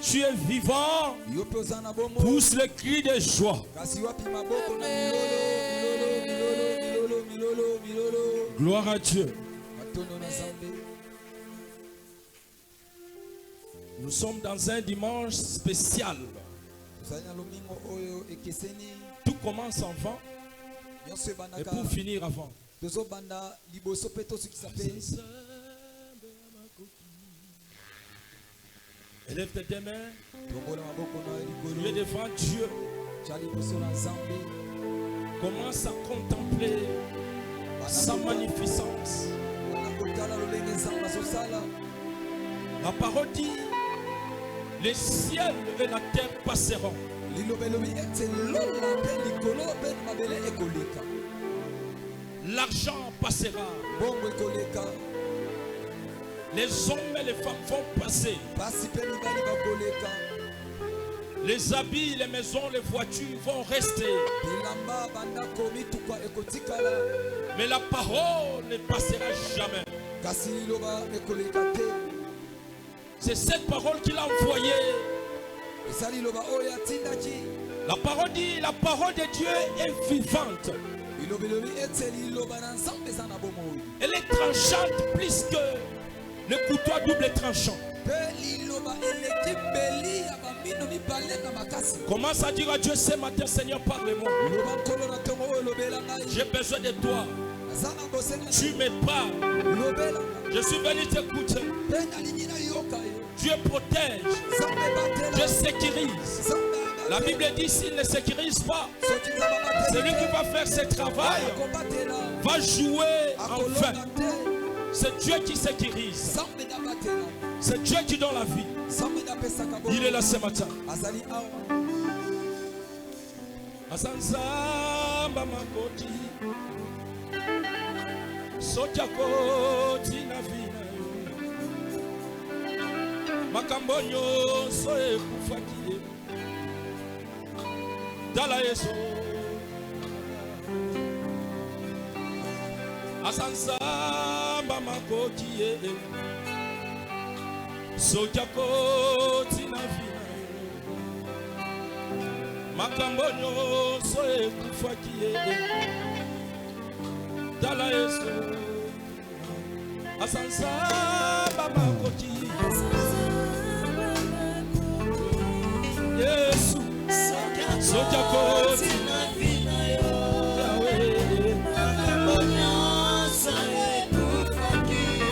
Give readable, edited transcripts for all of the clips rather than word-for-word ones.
tu es vivant, pousse le cri de joie. Gloire à Dieu. Nous sommes dans un dimanche spécial. Tout commence avant et pour finir avant. Élève tes mains. Tu es devant Dieu. Commence à contempler sa magnificence. La parole dit: les ciels et la terre passeront, l'argent passera, les hommes et les femmes vont passer, les habits, les maisons, les voitures vont rester, mais la parole ne passera jamais. C'est cette parole qu'il a envoyée. La parole dit: la parole de Dieu est vivante. Elle est tranchante plus que le couteau à double tranchant. Commence à dire à Dieu ce matin: Seigneur, parle-moi. J'ai besoin de toi. Tu me parles. Je suis venu t'écouter. Dieu protège. Dieu sécurise. La Bible dit: s'il ne sécurise pas, celui qui va faire ce travail va jouer en vain. C'est Dieu qui sécurise. C'est Dieu qui donne la vie. Il est là ce matin. Asanzamba makoti sotiakoti na vina makambo nyonso ekufaki dala Yesu. Asanzamba makoti sotiakoti na vina makambo nyonso ekufaki dala Yesu. Asanzamba makoti Yesu sotiakoti na vina Yahweh makambo nyonso ekufaki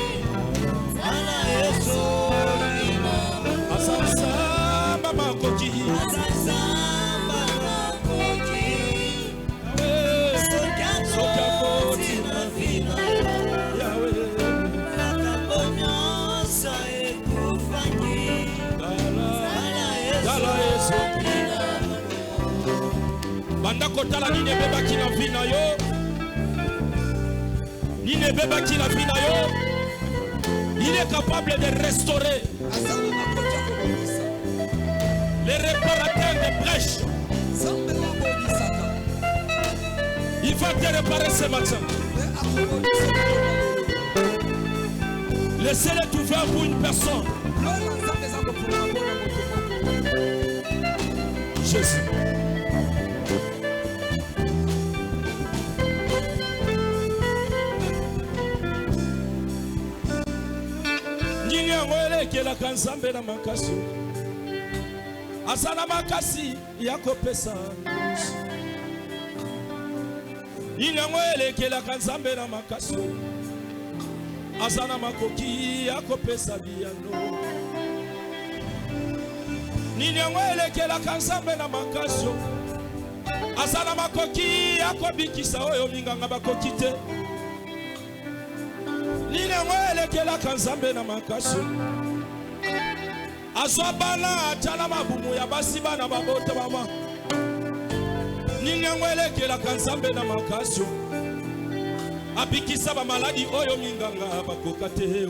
dala Yesu. Asanzamba makoti banda kotala nini ebebaki na vi na yo, nini ebebaki na vi na yo. Il est capable de restaurer. Les réparateurs de brèches, il va te réparer ce matin. Le ciel est ouvert pour une personne. Jésus. Kela kanzambe na makasi asana makasi yakopesa inangwele kela kanzambe na makasi asana makoki yakopesa biano ninangwele kela kanzambe na makasi asana makoki yakobikisa oyo minganga bakoki te ninangwele kela kanzambe na makasi azwabana atala mabumu ya basiba na babota baba ninangwelekela kanzambe na makasio abikisa ba maladi oyo minganga bakoka te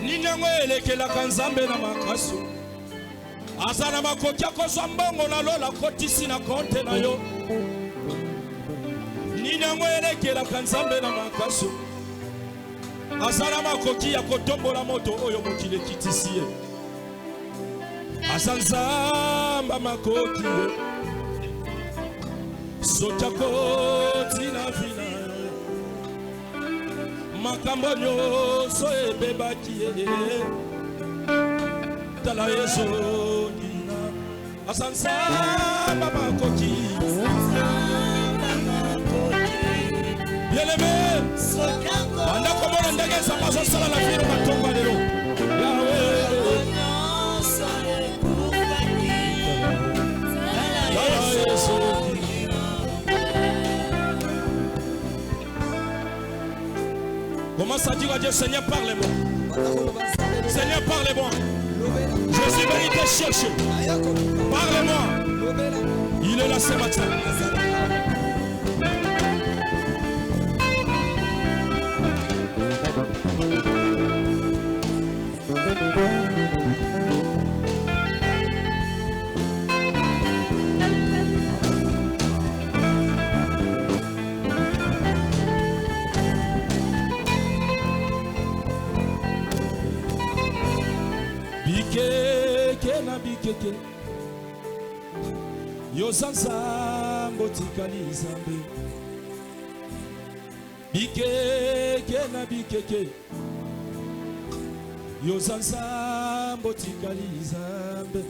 ninangwelekela kanzambe na makasio azana makoki akozwa mbongo na lola kotisi na konte na yo ninangwelekela kanzambe na makasio azala makoki ya kotombola moto oyo mokile kitisiye Asanzamba makoti sochakoti na vina makambonyo so ebebaki tala yeso dina asanzamba makoti bien-aimé anda komona ndenge nsamba azosala na vino matongo lelo Commence à dire à Dieu, Seigneur, parle-moi. Seigneur, parle-moi. Je suis venu te chercher. Parle-moi. Il est là ce matin. Bikeke Yosanza Motikali Zambe Bikeke na bikeke Yosanza Motikali Zambe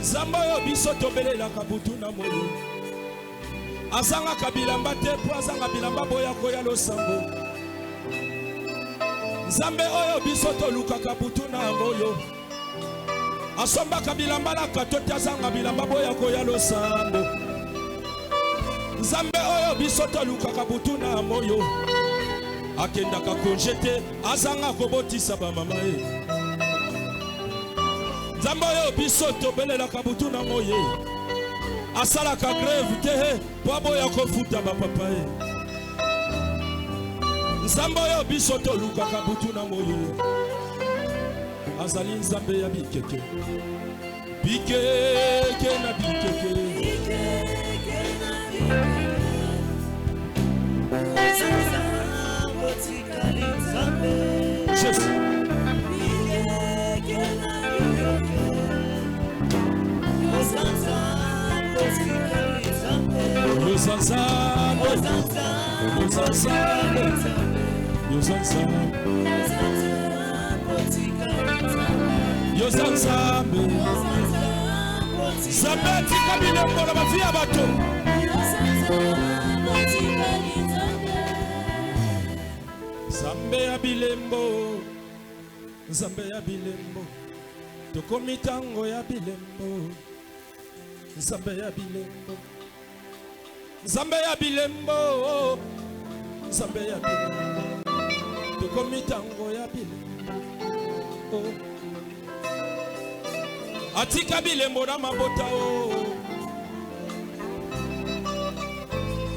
Zamba yo biso tobele la kabutu na moyo Azanga kabilamba te po azanga bilamba boya koya lo sambo Zambe oyo biso toluka kabutu na moyo Asomba kabilamba la katoti azanga bilamba boya koya lo sambo Zambe oyo biso toluka kabutu na moyo Akenda ka konjete azanga kobotisa ba mama e Zambe oyo biso tobelela kabutu na moyo Asala ka grève te po boya kofuta ba papa e Zambe oyo biso toluka kabutu na moyo Azali nzambe ya bikeke Bikeke na bikeke Bikeke na bikeke Jésus Bikeke na Yosanzambe Zabeti kabile mbona mafia bato Zambe ya bilembo Zambe ya bilembo Tokomitango ya bilembo Zambe ya bilembo Zambe ya bilembo Zambe ya bilembo Tokomitango ya bilembo Atika bilembo na mabota o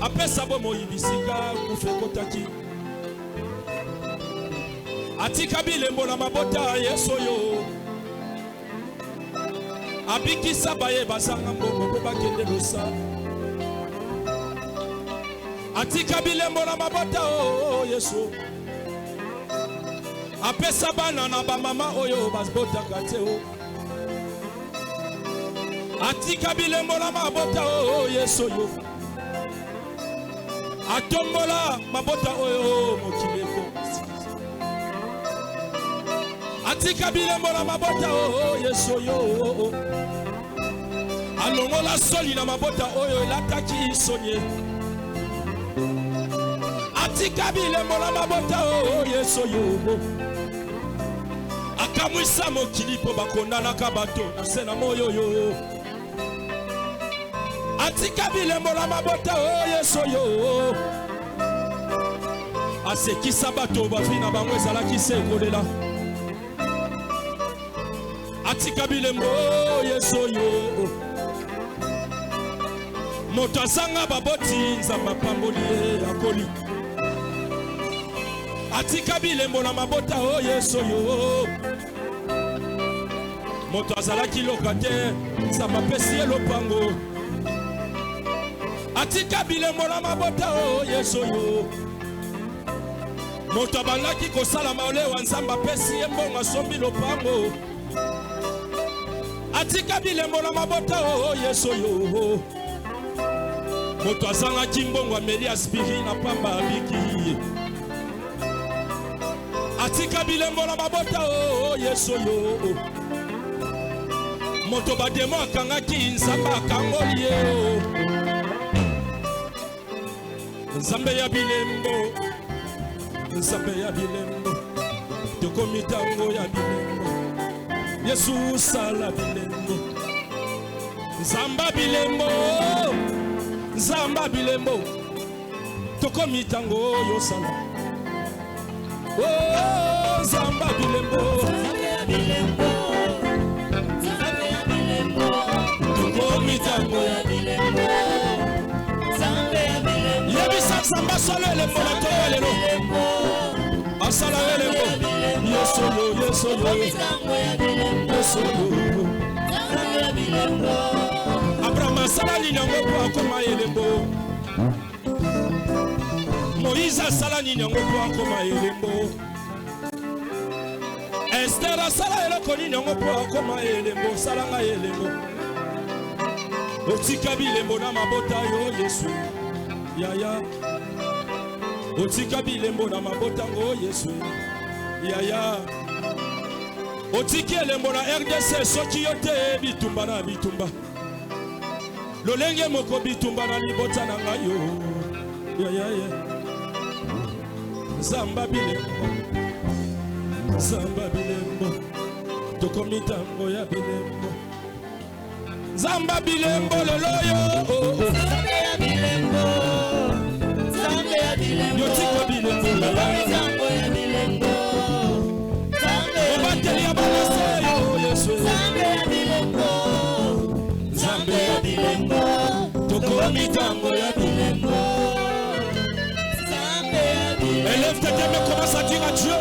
Apesa bomo ibisika kufekotaki Atika bilembo na mabota yeso yo Abiki sabaye basanga mbongo po bakende losa Atika bilembo na mabota o yeso Apesa bana na ba mama oyo basbota kate o Atika bilembo na mabota o yeso yo Atombola mabota oyo mokileko Atika bilembo na mabota o yeso yo Alongola soli na mabota oyo elataki sonye Atika bilembo na mabota o yeso yo Akamwisa mokili po bakondana ka bato na se na moyo yo Atika bilembo na mabota o yeso yo Asekisa bato bafina bango ezalaki se kolela Atika bilembo yeso yo Moto azanga baboti nzamba pamboli akoli Atika bilembo na mabota o yeso yo Moto azalaki lokate nzamba pesi elopango Atika bilembo na mabota o yeso yo Moto abandaki kosala maole wa nzamba pesi embongo asombi lopango Atika bilembo na mabota oh yeso yo. Moto azanga kimbongo ameli aspiri na pamba biki. Atika bilembo na mabota oh yeso yo. Moto bademo akanga ki nzamba kangoli yo. Nzambe ya bilembo. Nzambe ya bilembo. Tokomitango ya bilembo. Yesu sala bilembo. Nzamba bilembo. Nzamba bilembo. Tokomitango yo sala. Oh Nzamba bilembo. Nzamba bilembo. Nzamba bilembo. Tokomitango ya bilembo. Nzamba bilembo. Yebisa Nzamba solo elembo na toyo lelo. Asala elembo. Yeso yo, yeso yo. Yeso yo. Abraham asala nini yango po akoma elembo. Moïse asala nini yango po akoma elembo. Esther asala eloko nini yango po akoma elembo. Salanga elembo. Otika bilembo na mabota yo Yesu. Yaya. Otika bilembo na mabota ngo Yesu. Yaya. Otiki elembo na RDC soki yote bitumba na bitumba. Lolenge moko bitumba na libota na ngayo. Yaya. Nzamba bilembo. Nzamba bilembo. Tokomitango ya bilembo. Nzamba bilembo loloyo. Nzamba ya bilembo. Nzamba ya bilembo. Yotika bilembo loloyo. Nzamba ya bilembo. Obateli ya balaseyo Yesu. Nzamba ya bilembo. Nzamba ya bilembo. Tokomitango ya bilembo. Nzamba ya bilembo. Élève tes mains, commence à dire à Dieu.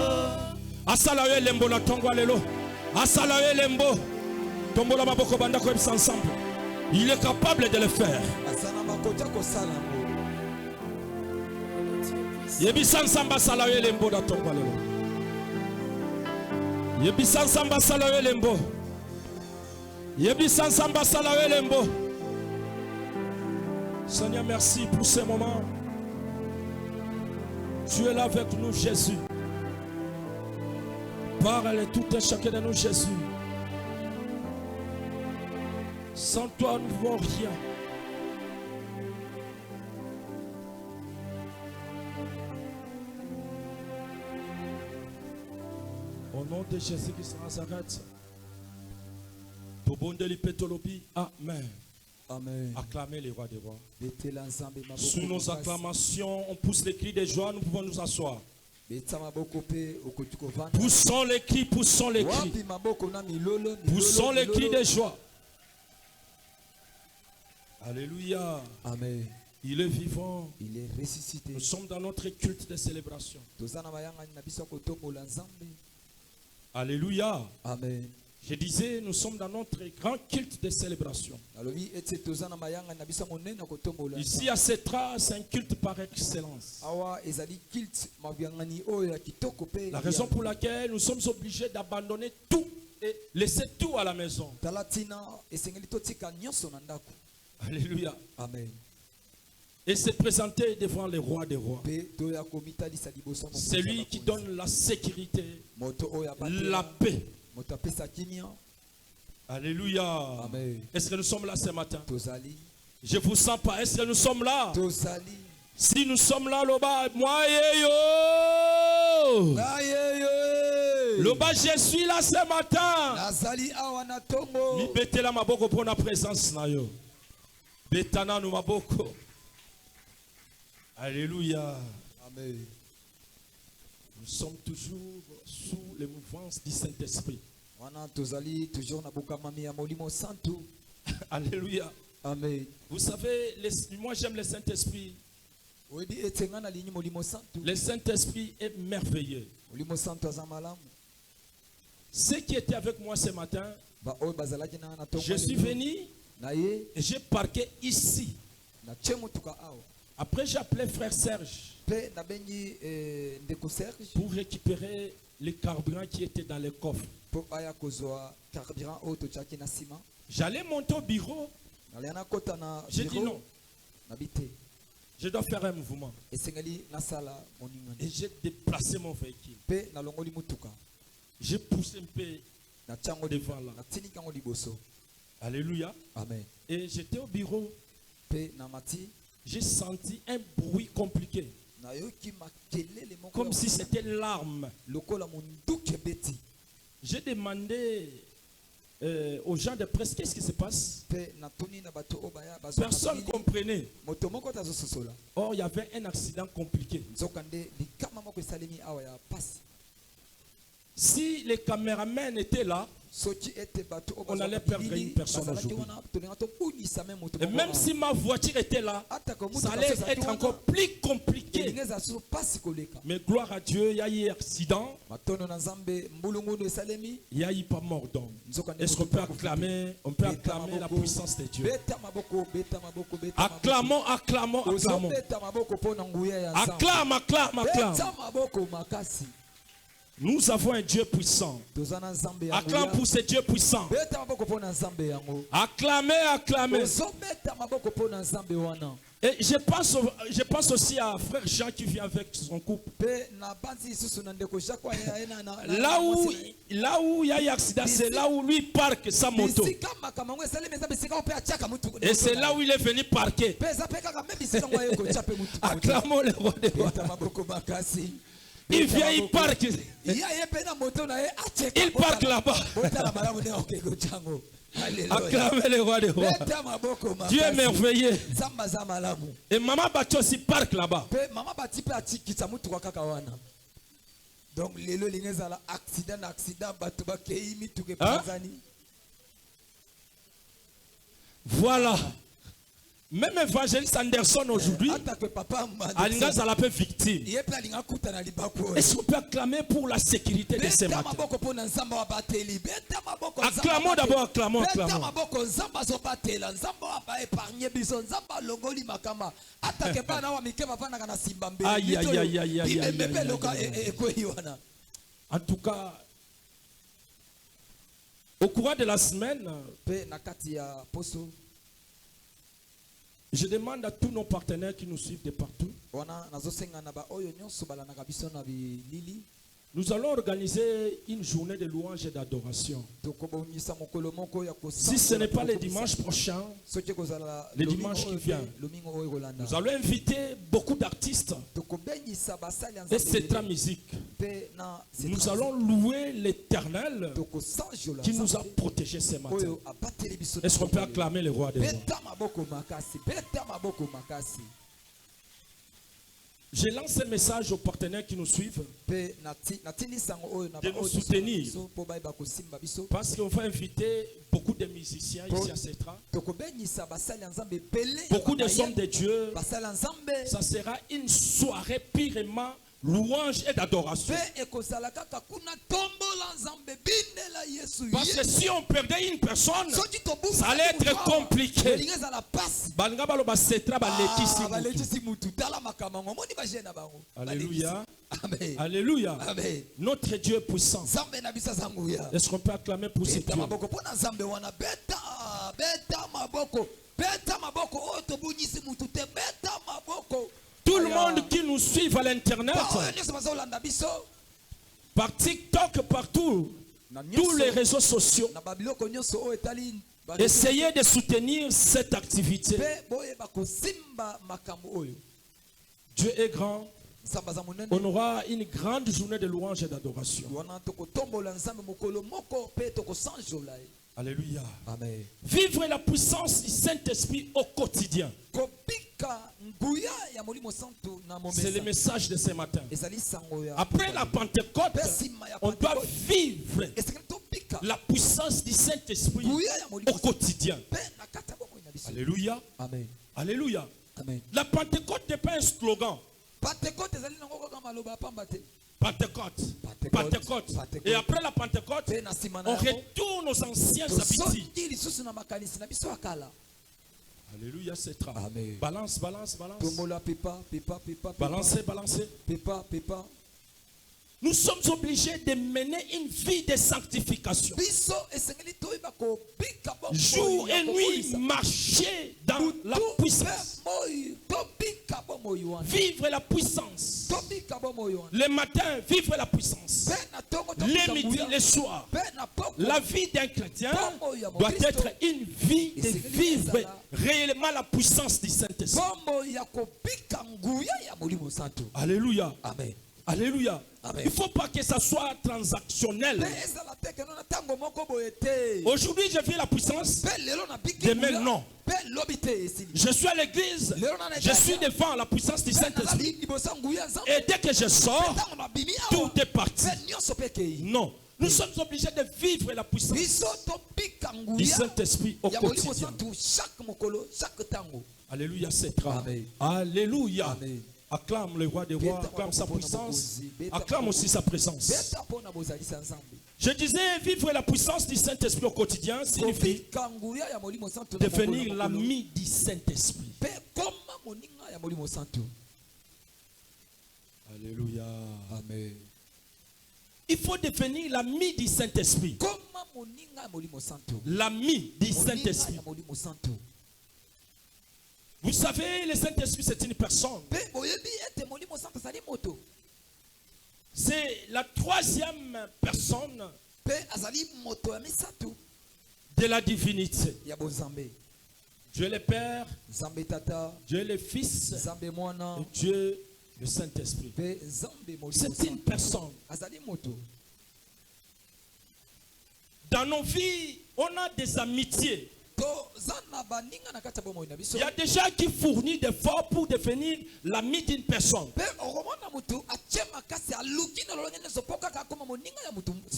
Asala yo lembo na tongo lelo. Asala yo lembo. Tombola maboko banda ko ebisa ensemble. Il est capable de le faire. Yebisa nsamba sala yo lembo na tongo lelo. Yebisa nsamba sala yo lembo. Yebisa nsamba sala yo lembo. Seigneur, merci pour ces moments. Tu es là avec nous, Jésus. Parle à tout et chacun de nous, Jésus. Sans toi, nous ne pouvons rien. Au nom de Jésus qui se Nazareth. Amen. Amen. Acclamez les rois des rois. Sous nos acclamations, on pousse les cris de joie, nous pouvons nous asseoir. Poussons les cris, poussons les cris. Poussons les cris de joie. Alléluia. Amen. Il est vivant. Il est ressuscité. Nous sommes dans notre culte de célébration. Alléluia. Amen. Je disais, nous sommes dans notre grand culte de célébration. Ici à Cetra, c'est un culte par excellence. La raison pour laquelle nous sommes obligés d'abandonner tout et laisser tout à la maison. Alléluia. Amen. Et se présenter devant les rois des rois. C'est lui qui donne la sécurité, la paix. Alléluia. Est-ce que nous sommes là ce matin? Je vous sens pas. Est-ce que nous sommes là? Si nous sommes là, Loba, moi Loba, je suis là ce matin. Mi betela maboko pour la présence na yo. Betana no maboko. Alléluia. Amen. Nous sommes toujours sous les mouvances du Saint-Esprit. Alléluia. Amen. Vous savez, moi j'aime le Saint-Esprit. Le Saint-Esprit est merveilleux. Ceux qui étaient avec moi ce matin, je suis venu et j'ai parqué ici. Après j'ai appelé frère Serge pour récupérer les carburants qui étaient dans les coffres. J'allais monter au bureau. J'ai dit non. Je dois faire un mouvement. Et j'ai déplacé mon véhicule. J'ai poussé un peu devant là. Alléluia. Amen. Et j'étais au bureau. J'ai senti un bruit compliqué. Comme si c'était l'arme. J'ai demandé aux gens de presse qu'est-ce qui se passe. Personne ne comprenait. Or, il y avait un accident compliqué. Si les caméramens étaient là, on allait perdre une personne aujourd'hui. Et même si ma voiture était là, ça allait être encore plus compliqué. Mais gloire à Dieu, il y a eu un accident. Il n'y a eu pas mort d'homme. Est-ce qu'on peut acclamer, la puissance de Dieu? Acclamons, acclamons, acclamons. Acclame, acclame, acclame. Nous avons un Dieu puissant. Acclame pour ce Dieu puissant. Acclamez, acclamez. Et je pense aussi à frère Jean qui vient avec son couple. Là où il y a eu accident, c'est là où lui parque sa moto. Et c'est là où il est venu parquer. Acclamons le roi des rois. Il vient, il parque. Il parque là-bas. Acclamez le roi des rois. Dieu est merveilleux. Et maman Bati aussi parque là-bas. Donc, voilà. Même évangéliste Anderson aujourd'hui, Alinga Zalapé victime. Est-ce qu'on peut acclamer pour la sécurité de ce matin? Acclamons d'abord, acclamons, acclamons. Aïe, aïe, aïe, aïe, aïe, aïe. En tout cas, au courant de la semaine, je demande à tous nos partenaires qui nous suivent de partout. Nous allons organiser une journée de louange et d'adoration. Si ce n'est pas le dimanche prochain, le dimanche qui vient, nous allons inviter beaucoup d'artistes et cette musique. Nous allons louer l'Éternel qui nous a protégés ce matin. Est-ce qu'on peut acclamer le roi des rois? Je lance un message aux partenaires qui nous suivent de nous soutenir parce qu'on va inviter beaucoup de musiciens ici à Cetra, beaucoup de hommes de Dieu. Ça sera une soirée purement louange et d'adoration. Parce que si on perdait une personne, ça allait être compliqué. Alléluia. Alléluia. Notre Dieu est puissant. Est-ce qu'on peut acclamer pour ce Dieu? Tout le monde qui nous suit à l'internet, par TikTok, partout, tous les réseaux sociaux, essayez de soutenir cette activité. Dieu est grand. On aura une grande journée de louange et d'adoration. Alléluia. Amen. Vivre la puissance du Saint-Esprit au quotidien. C'est le message de ce matin. Après la Pentecôte, on doit vivre la puissance du Saint-Esprit au quotidien. Alléluia. Amen. Alléluia. Amen. La Pentecôte n'est pas un slogan. Pentecôte. Pentecôte. Et après la Pentecôte, on retourne aux anciennes habitudes. Alléluia, c'est très. Balance, balance, balance. Balancez, balancez. Nous sommes obligés de mener une vie de sanctification. Jour et nuit, marcher dans la puissance. Vivre la puissance. Le matin, vivre la puissance. Le midi, le soir. La vie d'un chrétien doit être une vie de vivre réellement la puissance du Saint-Esprit. Alléluia. Amen. Alléluia. Amen. Il ne faut pas que ça soit transactionnel. Aujourd'hui, je vis la puissance. Demain, non. Je suis à l'église. Je suis devant la puissance du Saint-Esprit. Et dès que je sors, tout est parti. Non. Nous sommes obligés de vivre la puissance du Saint-Esprit au quotidien. Alléluia, c'est vrai. Alléluia. Amen. Acclame le roi des rois, acclame sa puissance, acclame aussi sa présence. Je disais, vivre la puissance du Saint-Esprit au quotidien signifie devenir l'ami du Saint-Esprit. Alléluia. Amen. Il faut devenir l'ami du Saint-Esprit. L'ami du Saint-Esprit. Vous savez, le Saint-Esprit, c'est une personne. C'est la troisième personne de la divinité. Dieu le Père, Dieu le Fils, et Dieu le Saint-Esprit. C'est une personne. Dans nos vies, on a des amitiés. Il y a des gens qui fournissent des efforts pour devenir l'ami d'une personne.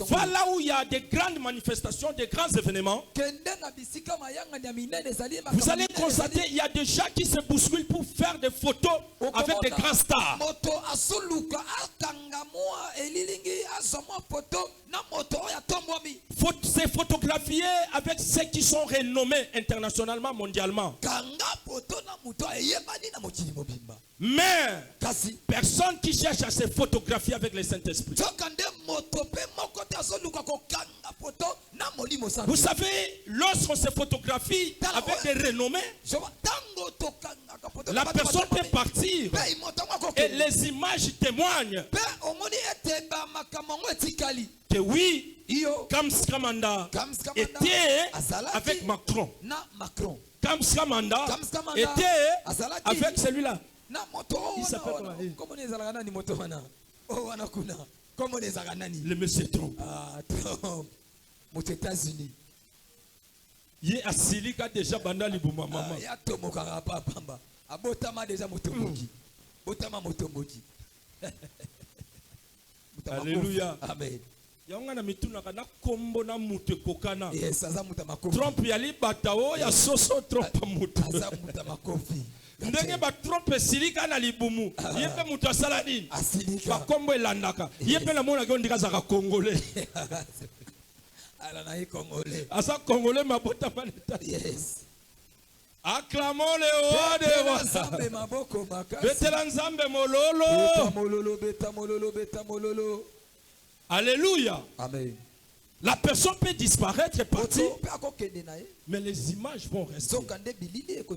Voilà où il y a des grandes manifestations, des grands événements. Vous allez constater qu'il y a des gens qui se bousculent pour faire des photos avec des grands stars. C'est photographié avec ceux qui sont renommés internationalement, mondialement. Mais personne qui cherche à se photographier avec le Saint-Esprit. Vous savez, lorsqu'on se photographie avec des renommés, la personne peut partir et les images témoignent que oui, Kamskamanda était avec Macron. Kamskamanda était avec celui-là. Il s'appelle comment? Le monsieur Trump. Aux États-Unis. Il est assis déjà banda libuma maman. Alléluia. Amen. Yangana mituna kana kombo na mutu kokana. Trump yali batao ya soso Trump mutu. Ndenge ba Trump silika na libumu. Yepe mutu asala nini? Ba kombo elandaka. Yepe na mona ko ndika zaka congolais. Ala na congolais. Asa congolais mabota maleta. Yes. Acclamons le roi des rois. Betela nzambe mololo. Beta mololo. Alléluia. Amen. La personne peut disparaître et partir, mais les images vont rester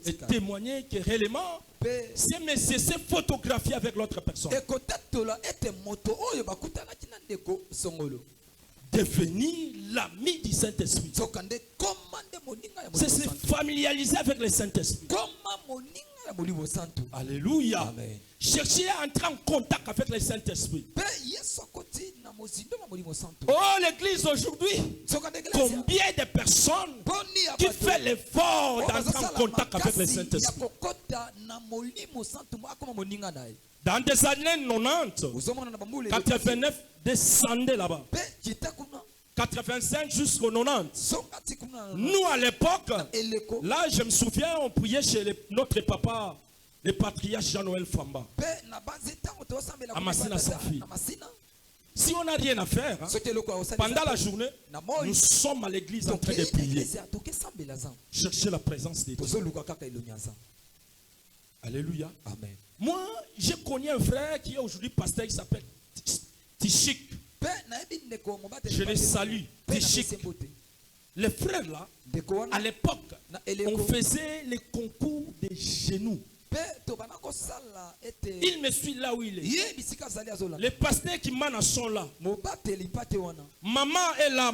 et témoigner que réellement c'est monsieur s'est photographié avec l'autre personne. Devenir l'ami du Saint-Esprit, c'est se familiariser avec le Saint-Esprit. Alléluia. Amen. Cherchez à entrer en contact avec le Saint-Esprit. Oh, l'église aujourd'hui, combien de personnes qui font l'effort d'entrer en contact avec le Saint-Esprit? Dans des années 90, 89, descendez là-bas. 85 jusqu'au 90. Nous à l'époque, là je me souviens, on priait chez notre papa, le patriarche Jean-Noël Famba, à Massina sans fille. Si on n'a rien à faire, pendant la journée, nous sommes à l'église en train de prier. Chercher la présence de Dieu. Alléluia. Amen. Moi, j'ai connu un frère qui est aujourd'hui pasteur, il s'appelle Tichik. Je les salue. Tichik. Les frères là, à l'époque, on faisait les concours des genoux. Il me suit là où il est. Les pasteurs qui m'en sont là. Maman est là,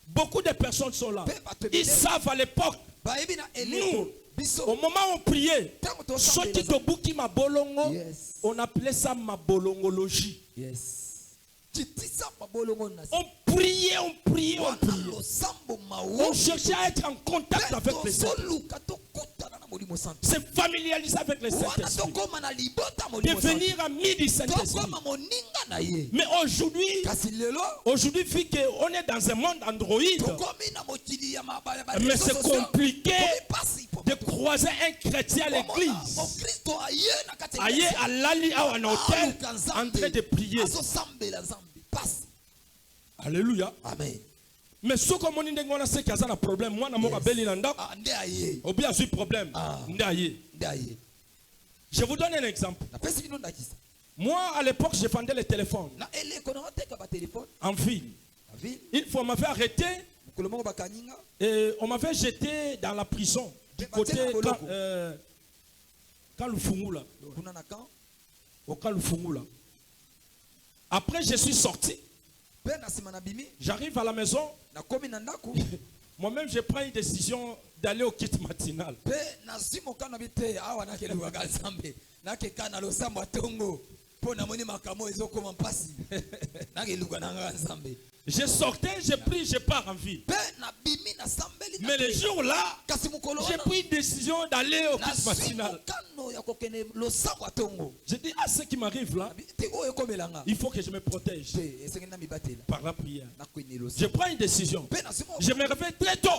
beaucoup de personnes sont là. Ils savent à l'époque. Nous, au moment où on priait, on appelait ça mabolongologie. On priait. On cherchait à être en contact avec les Saint-Esprit. Se familiariser avec le Saint-Esprit. Devenir ami du Saint-Esprit. Mais aujourd'hui, vu qu'on est dans un monde Android, mais c'est compliqué de croiser un chrétien à l'église. Aïe, à l'ali, à un hôtel, en train de prier. Alléluia. Amen. Mais ce que mon indé ngona c'est qu'il y a un problème. Moi, na moka beli nanda. Ou bien j'ai problème. Je vous donne un exemple. Moi, à l'époque, je vendais les téléphones. En ville. Une fois, on m'avait arrêté. Et on m'avait jeté dans la prison. Du côté Kalufungula. Au Kalufungula. Après, je suis sorti. J'arrive à la maison. Moi-même, je prends une décision d'aller au kit matinal. Je sortais, je prie, je pars en ville. Mais le jour là, j'ai pris une décision d'aller au kit matinal. Je dis, ah, ce qui m'arrive là, il faut que je me protège par la prière. Je prends une décision. Je me réveille très tôt.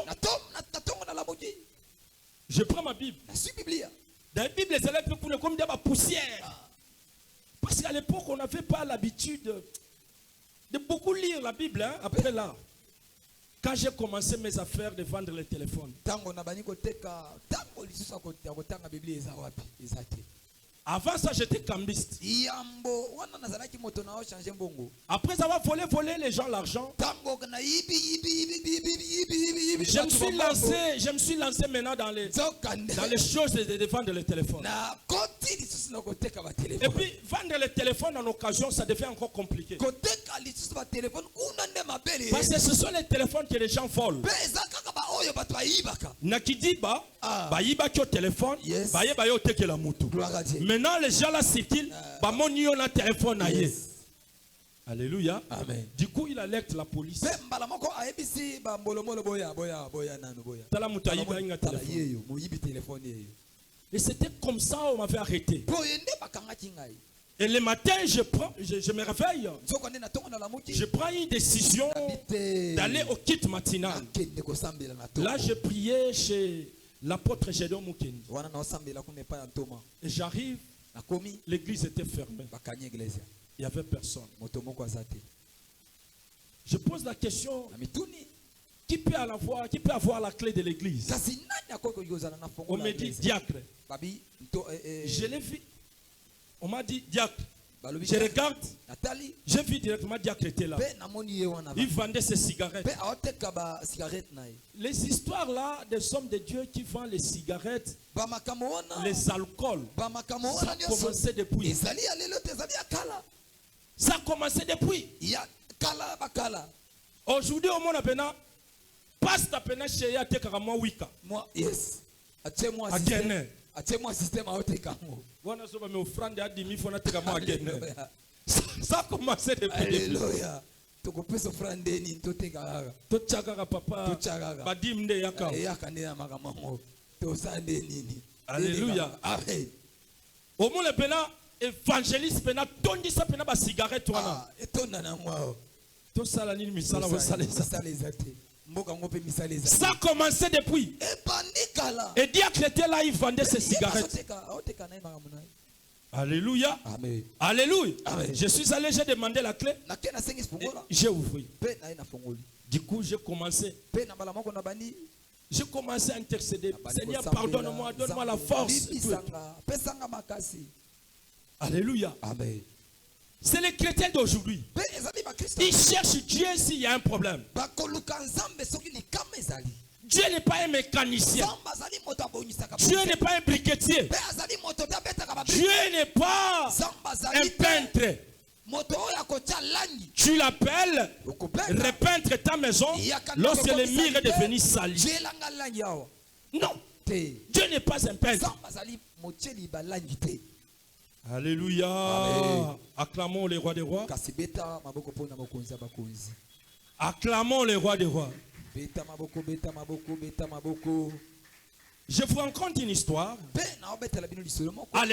Je prends ma Bible. Dans la Bible, les élèves pour comme de la poussière. Parce qu'à l'époque, on n'avait pas l'habitude de beaucoup lire la Bible. Hein, après là, quand j'ai commencé mes affaires de vendre les téléphones. Avant ça, j'étais cambiste. Après avoir volé les gens l'argent, je me suis lancé maintenant dans les choses de vendre les téléphones. Et puis, vendre les téléphones en occasion, ça devient encore compliqué. Parce que ce sont les téléphones que les gens volent. Nakidiba, bayiba ki au téléphone, bayiba yo teke la mutu. Maintenant les gens là circulent, ba moni yo na téléphone aye. Alléluia. Amen. Du coup il alerte la police. Tala mutu ayiba inga téléphone. Et c'était comme ça on m'avait arrêté. Et le matin, je me réveille. Je prends une décision d'aller au kit matinal. Là, je priais chez l'apôtre Gédon Mukendi. Et j'arrive, l'église était fermée. Il n'y avait personne. Je pose la question, qui peut avoir la clé de l'église? On me dit diacre. Je l'ai vu. On m'a dit diacre. Je regarde. J'ai vu directement diacre était là. Il vendait ses cigarettes. Les histoires là des hommes de Dieu qui vendent les cigarettes, les alcools, ça a commencé depuis. Ça a commencé depuis. Aujourd'hui, au monde appena, passe appena chez ya tekaramwa wika. Moi, yes. Attends-moi système à haute camo. Ça a commencé depuis. Alléluia. Tu peux se prendre des nids, tu t'es gagné. Tu t'as papa. Badim de yaka. Yakane magamamo. Tu as des nids. Alléluia. Amen. Au monde appena évangéliste pena tondi sa pena ba cigarette wana. Étonne na moi. To sala ni misala wa sala les athées. Ça a commencé depuis. Et diacre était là, il vendait ses cigarettes. Alléluia. Amen. Alléluia. Amen. Je suis allé, j'ai demandé la clé. J'ai ouvert. Du coup, j'ai commencé. J'ai commencé à intercéder. Seigneur, pardonne-moi, donne-moi la force. Alléluia. Amen. C'est les chrétiens d'aujourd'hui. Ils cherchent Dieu s'il y a un problème. Dieu n'est pas un mécanicien. Dieu n'est pas un briquetier. Dieu n'est pas un peintre. Tu l'appelles repeindre ta maison lorsque le mur est devenu sali. Non. Dieu n'est pas un peintre. Alléluia. Amen. Acclamons le roi des rois. Acclamons le roi des rois. Je vous raconte une histoire. À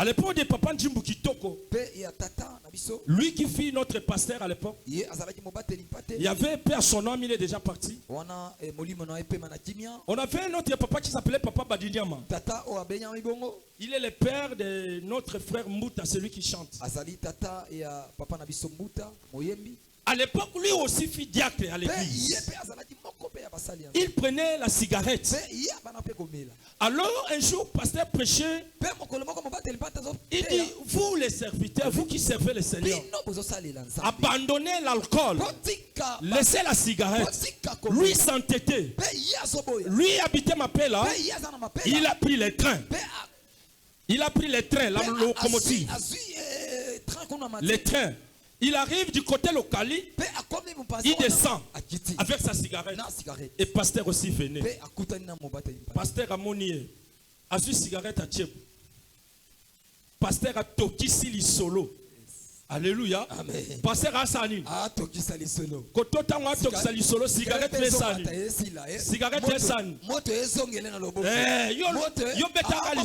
l'époque de Papa Njimbu Kitoko, lui qui fut notre pasteur à l'époque, il y avait père son nom, il est déjà parti. On avait un autre papa qui s'appelait Papa Badinyama. Il est le père de notre frère Mouta, celui qui chante. À l'époque, lui aussi fit diacre à l'église. Il prenait la cigarette. Alors, un jour, pasteur prêchait. Il dit, vous les serviteurs, vous qui servez le Seigneur, abandonnez l'alcool, laissez la cigarette. Lui s'entêtait. Lui habitait ma paix là. Il a pris le train. Il a pris le train, la locomotive. Le train. Il arrive du côté local, il descend avec sa cigarette. Et pasteur aussi venait. Pasteur Amonier a su cigarette à Tchèp. Pasteur a Tokisi li solo. Alléluia. Pasteur Hassani. Koto tango Tokisa li solo cigarette lesani. Cigarette lesani. Yo betanga li.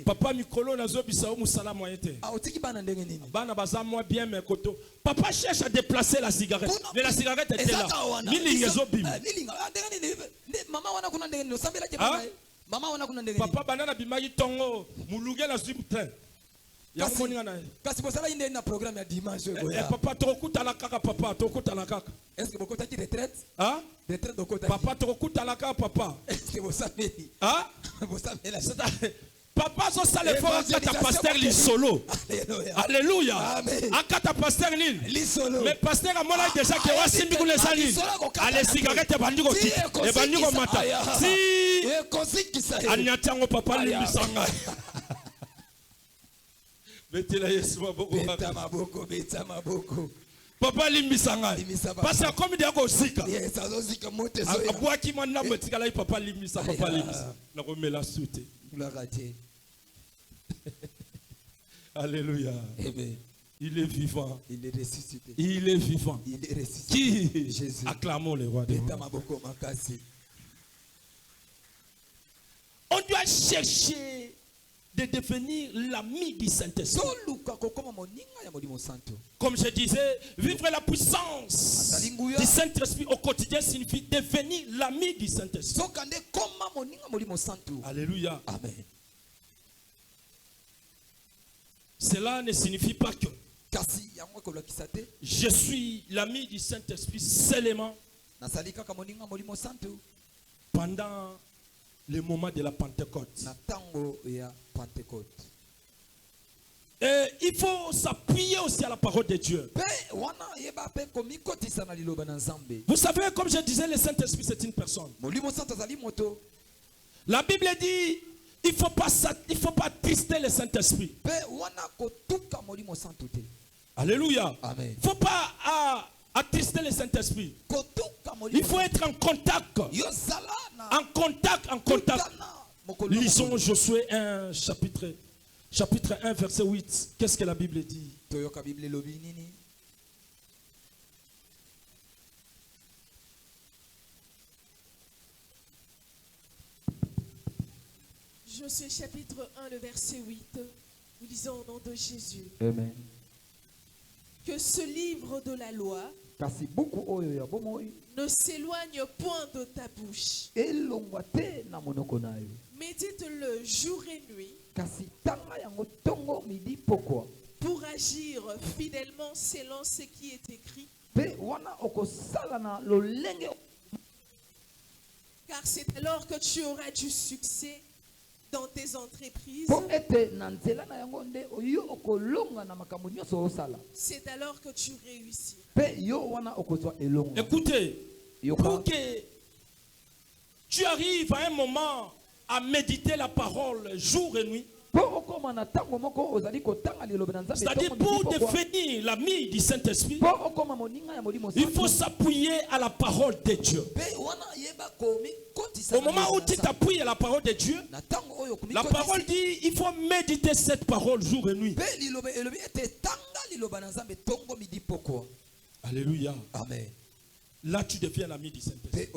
Papa Mikolo nazo bisao musala moyete. Bana baza moi bien mais koto. Papa cherche à déplacer la cigarette. Mais la cigarette était là. Milingezo bim. Papa banana bimagi tongo muluge la zubte. Papa tokuta la kaka papa tokuta la kaka. Est-ce que vous avez une retraite? Hein? Retraite de quoi? Papa tokuta la kaka papa. Est-ce que vous savez? Hein? Vous savez la Papa so sale fora kata pasteur li solo. Alléluia. Akata pasteur li solo. Mais pasteur a mona déjà que wa simbi kule sali. Ale cigarette bandiko ki e bandiko mata. Si anyatango papa li bisanga. Betela Yesu maboko. Beta maboko. Papa limbisanga. Parce que comme il y a aussi. Yes, azozika mote zo. Abwaki mwana motika la papa limbisa papa limbisa. Na komela soute. Alléluia. Amen. Il est vivant. Il est ressuscité. Il est vivant. Il est ressuscité. Qui? Jésus. Acclamons le roi des rois. On doit chercher de devenir l'ami du Saint-Esprit. Comme je disais, vivre la puissance du Saint-Esprit au quotidien signifie devenir l'ami du Saint-Esprit. Alléluia. Amen. Cela ne signifie pas que je suis l'ami du Saint-Esprit seulement pendant le moment de la Pentecôte. Et il faut s'appuyer aussi à la parole de Dieu. Vous savez, comme je disais, le Saint-Esprit c'est une personne. La Bible dit il ne faut pas attrister le Saint-Esprit. Alléluia. Il ne faut pas attrister le Saint-Esprit. Il faut être en contact. En contact. Lisons Josué 1, chapitre 1, verset 8. Qu'est-ce que la Bible dit? Josué chapitre 1, le verset 8. Nous lisons au nom de Jésus. Amen. Que ce livre de la loi ne s'éloigne point de ta bouche. Médite-le jour et nuit pour agir fidèlement selon ce qui est écrit. Car c'est alors que tu auras du succès dans tes entreprises. C'est alors que tu réussis. Écoutez, pour que tu arrives à un moment à méditer la parole jour et nuit, c'est-à-dire pour définir l'ami du Saint-Esprit, il faut s'appuyer à la parole de Dieu. Au moment où tu t'appuies à la parole de Dieu, la parole dit il faut méditer cette parole jour et nuit. Alléluia. Amen. Là, tu deviens l'ami du Saint-Esprit.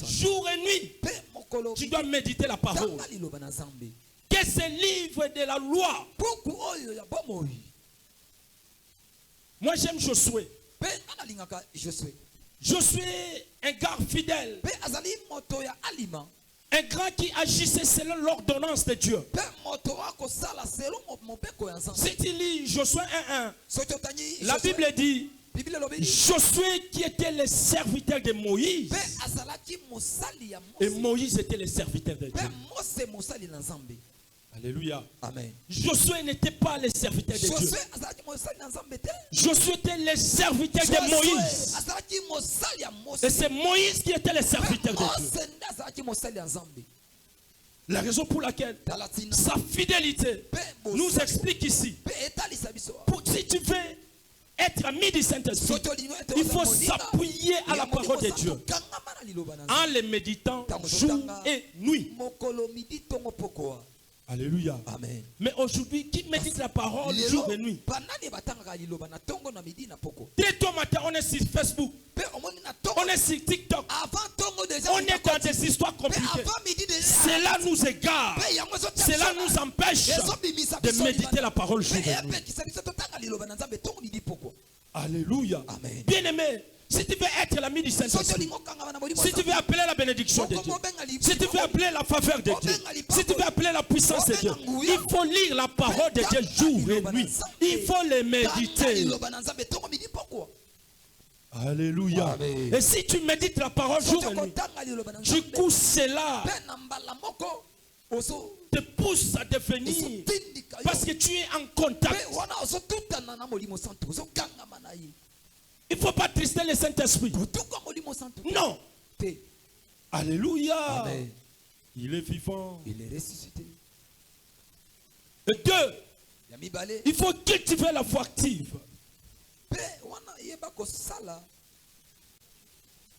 Jour et nuit, tu dois méditer la parole. Que ce livre de la loi. Moi, j'aime Josué. Josué, un gars fidèle. Un grand qui agissait selon l'ordonnance de Dieu. Si tu lis Josué 1:1, la Bible dit Josué qui était le serviteur de Moïse. Et Moïse était le serviteur de Dieu. Alléluia. Amen. Josué n'était pas le serviteur de Dieu. Josué était le serviteur de Moïse. Et c'est Moïse qui était le serviteur de Dieu. La raison pour laquelle sa fidélité nous explique ici. Si tu veux être ami du Saint-Esprit, il faut s'appuyer à la parole de Dieu en les méditant jour et nuit. Alléluia. Amen. Mais aujourd'hui, qui médite la parole jour et nuit? Dès ton matin, on est sur Facebook, on est sur TikTok, on est dans des histoires compliquées. Cela nous égare, cela nous empêche de méditer la parole jour et nuit. Alléluia. Amen. Bien-aimé, si tu veux être l'ami du Saint-Esprit, si tu veux appeler la bénédiction de Dieu, si tu veux appeler la faveur de Dieu, si tu veux appeler la puissance de Dieu, il faut lire la parole de Dieu jour et nuit. Il faut les méditer. Alléluia. Amen. Et si tu médites la parole jour et nuit, du coup cela te pousse à devenir, parce que tu es en contact. Il ne faut pas trister le Saint-Esprit. Non. Alléluia. Amen. Il est vivant. Il est ressuscité. Et deux, il faut cultiver la foi active.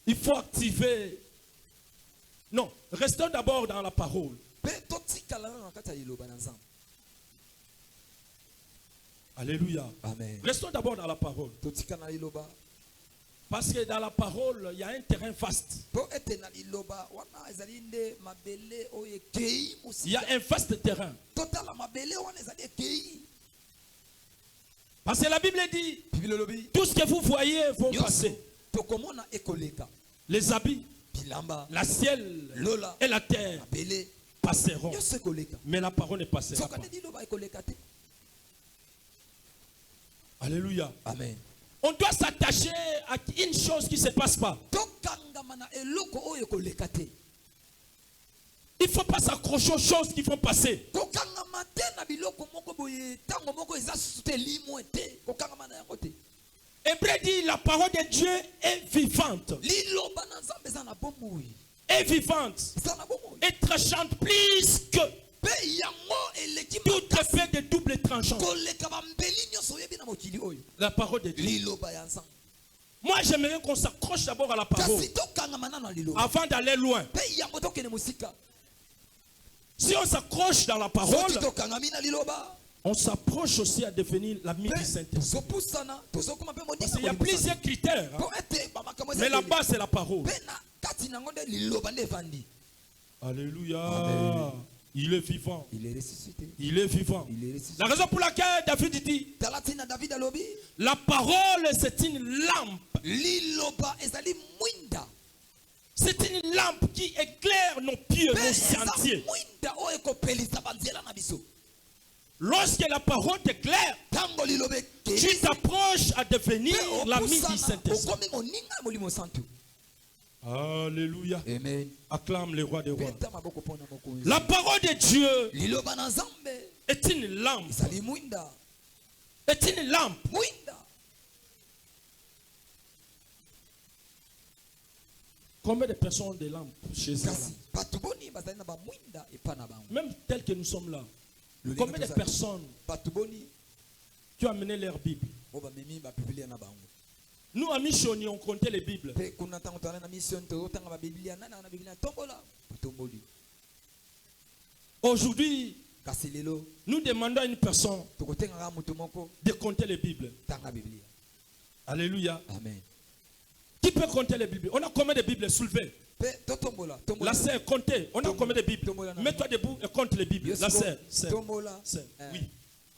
Il faut activer. Non, restons d'abord dans la parole. Alléluia. Amen. Restons d'abord dans la parole. Parce que dans la parole, il y a un terrain vaste. Il y a un vaste terrain. Parce que la Bible dit, tout ce que vous voyez vont passer. Les habits, la ciel et la terre passeront. Mais la parole ne passera pas. Alléluia. Amen. On doit s'attacher à une chose qui ne se passe pas. Il ne faut pas s'accrocher aux choses qui vont passer. Hébreu dit la parole de Dieu est vivante. Est vivante. Et tranchante plus que toute épée de double tranchant. La parole de Dieu. Moi, j'aimerais qu'on s'accroche d'abord à la parole avant d'aller loin. Si on s'accroche dans la parole, on s'approche aussi à devenir l'ami du Saint-Esprit. Parce qu'il y a plusieurs critères. Mais la base, c'est la parole. Alléluia. Amen. Il est vivant. Il est ressuscité. Il est vivant. Il est ressuscité. La raison pour laquelle David dit la parole, c'est une lampe. C'est une lampe qui éclaire nos pieds, nos sentiers. Lorsque la parole t'éclaire, tu t'approches à devenir l'ami du Saint-Esprit. Alléluia. Amen. Acclame le roi des rois. Peta maboko pona mokonzi. La parole de Dieu Liloba na Nzambe. est une lampe. Ezali mwinda. Est une lampe. Mwinda. Combien de personnes ont des lampes chez eux? Kasi batu boni bazali na ba mwinda epa na bango. Même tel que nous sommes là. Le Combien de lingatu personnes batu boni qui ont amené leur Bible? bo ba memi ba biblia na bango. Nous, à Michoni, on comptait les Bibles. Pe kuna tango tala na mission to tanga ba biblia na na biblia tombola. Tomboli. Aujourd'hui, Kasi lelo nous demandons à une personne tokotenga ga mutu moko de compter les Bibles. tanga biblia. Alléluia. Amen. Qui peut compter les Bibles? On a combien de Bibles soulevées? Pe to tombola. Tombola. La sœur, comptez. On a combien de Bibles? Mets-toi debout et compte les Bibles. La sœur. Tombola. Oui.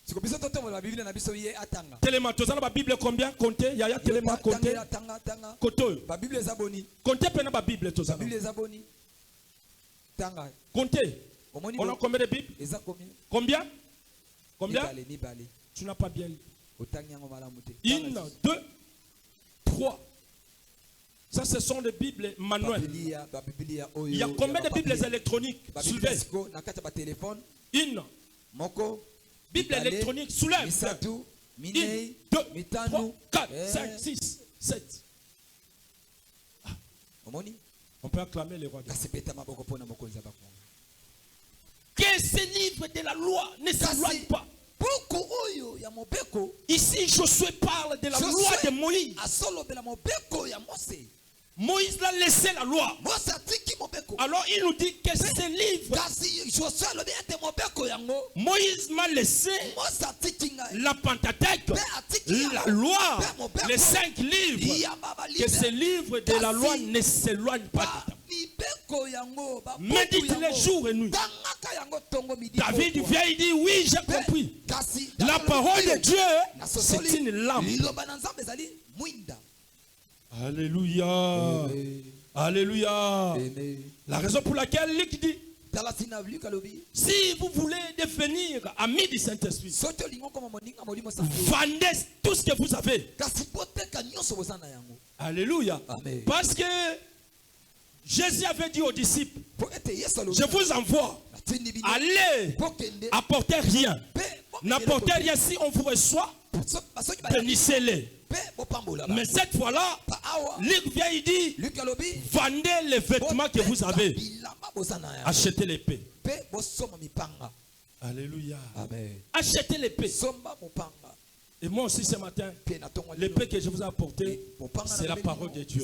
Siko biso to tombola biblia na biso ye atanga. Téléma, tu as la Bible combien? Comptez. Yaya Téléma, comptez. Tanga tanga. Koto. Ba biblia za boni. Comptez pendant la Bible. Ba biblia za boni. Tanga. Comptez. On a combien de Bibles? Eza combien? Combien? Combien? Mibale. Tu n'as pas bien lu. Otangi yango malamu te. 1, 2, 3. Ça, ce sont des Bibles manuelles. Il y a combien de Bibles électroniques? Soulevez. Une. Bible électronique, soulève. 1, 2, 3, 4, 5, 6, 7. On peut acclamer les rois. Que ces livres de la loi ne s'éloignent pas. Ici, Josué parle de la loi de Moïse. Moïse l'a laissé la loi. Alors il nous dit que ces livres, Moïse m'a laissé la Pentateuque, la loi, les 5 livres. Que ces livres de la loi ne s'éloignent pas. Médite les jours et nuits. David vient et dit oui, j'ai compris. La parole de Dieu, c'est une lampe. Alléluia. Amen. Alléluia. Amen. La raison pour laquelle Luc dit, si vous voulez devenir ami du Saint-Esprit, vendez tout ce que vous avez. Alléluia. Amen. Parce que Jésus avait dit aux disciples, je vous envoie, allez, apportez rien. N'apportez rien. Si on vous reçoit, bénissez-les. Mais cette fois-là, Luc vient et dit, vendez les vêtements que vous avez, achetez l'épée. Alléluia. Amen. Achetez l'épée. Et moi aussi ce matin, l'épée que je vous ai apportée, c'est la parole de Dieu.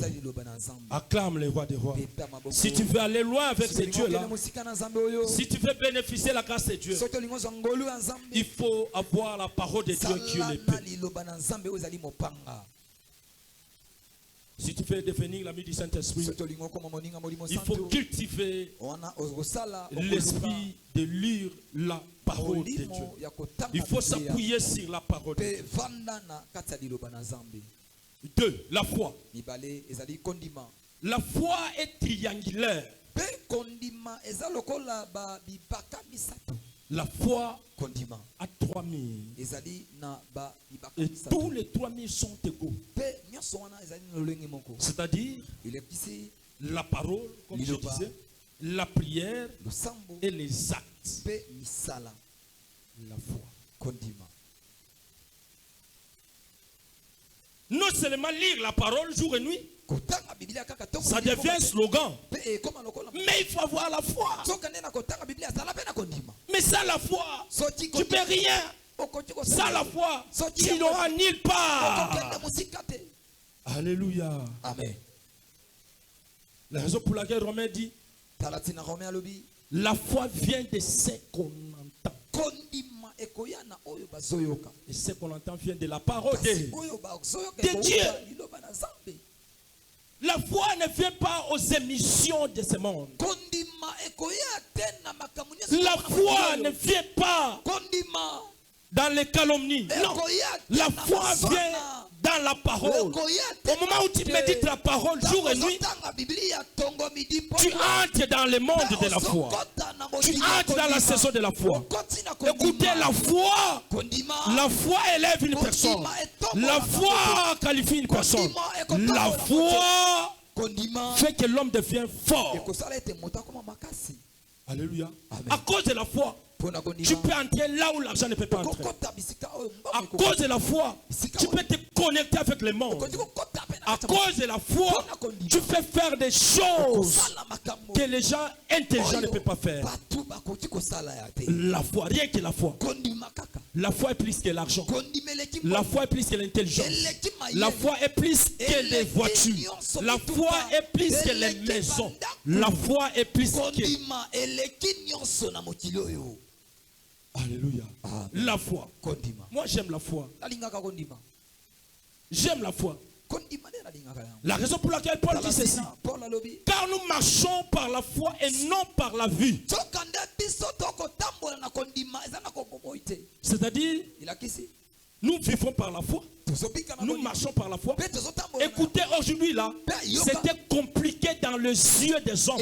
Acclame les rois des rois. Si tu veux aller loin avec ces dieux-là, si tu veux bénéficier de la grâce de Dieu, il faut avoir la parole de Dieu qui est l'épée. Si tu veux devenir l'ami du Saint-Esprit, il faut cultiver l'esprit de lire la parole de Dieu. Il faut s'appuyer sur la parole de Dieu. 2. La foi. La foi est triangulaire. La foi a 3 mille. Et tous les 3 mille sont égaux. C'est-à-dire la parole, comme je disais, la prière et les actes. La foi. Non seulement lire la parole jour et nuit, ça devient un slogan. Mais il faut avoir la foi. Mais sans la foi, tu ne peux rien. Sans la foi, tu n'auras nulle part. Alléluia. Amen. La raison pour laquelle Romain dit, la foi vient de ce qu'on entend. Et ce qu'on entend vient de la parole de Dieu. La foi ne vient pas aux émissions de ce monde. La foi ne vient pas dans les calomnies. Non. La foi vient dans la parole. Au moment où tu médites la parole jour et nuit, tu entres dans le monde de la foi. Tu entres dans la saison de la foi. Écoutez, la foi élève une personne. La foi qualifie une personne. La foi fait que l'homme devient fort. Alléluia. Amen. À cause de la foi, tu peux entrer là où l'argent ne peut pas entrer. À cause de la foi, tu peux te connecter avec le monde. À cause de la foi, tu peux faire des choses que les gens intelligents ne peuvent pas faire. La foi, rien que la foi. La foi est plus que l'argent. La foi est plus que l'intelligence. La foi est plus que les voitures. La foi est plus que les maisons. La foi est plus que... Alléluia. La foi. Moi j'aime la foi. J'aime la foi. La raison pour laquelle Paul dit ceci. Car nous marchons par la foi et non par la vue. C'est-à-dire, nous vivons par la foi. Nous marchons par la foi. Écoutez, aujourd'hui là, c'était compliqué dans les yeux des hommes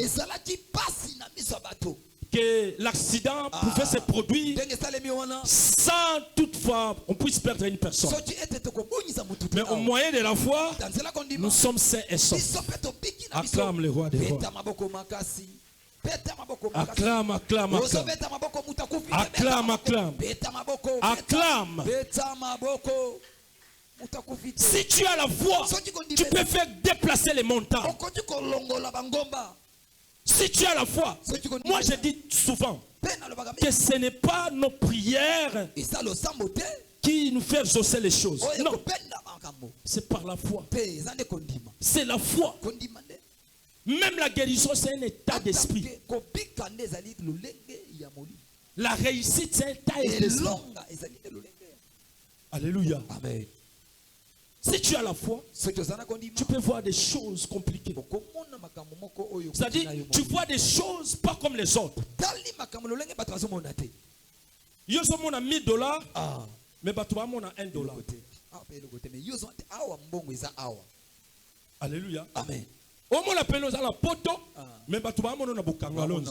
que l'accident pouvait se produire sans toutefois on puisse perdre une personne. Mais au moyen de la foi, nous sommes sains et saufs. Acclame le roi des rois. Acclame, acclame, acclame. Acclame, acclame. Acclame. Si tu as la foi, tu peux faire déplacer les montagnes. Si tu as la foi, moi je dis souvent que ce n'est pas nos prières qui nous fait exaucer les choses. Non, c'est par la foi. C'est la foi. Même la guérison, c'est un état d'esprit. La réussite, c'est un état d'esprit. Alléluia. Amen. Si tu as la foi, tu peux voir des choses compliquées. C'est-à-dire, tu vois des choses pas comme les autres. Yo so mon $1000, mais tu vas mon $1. Alléluia. Amen. Au moins la peine la poto, mais tu vas mon na bukangalos.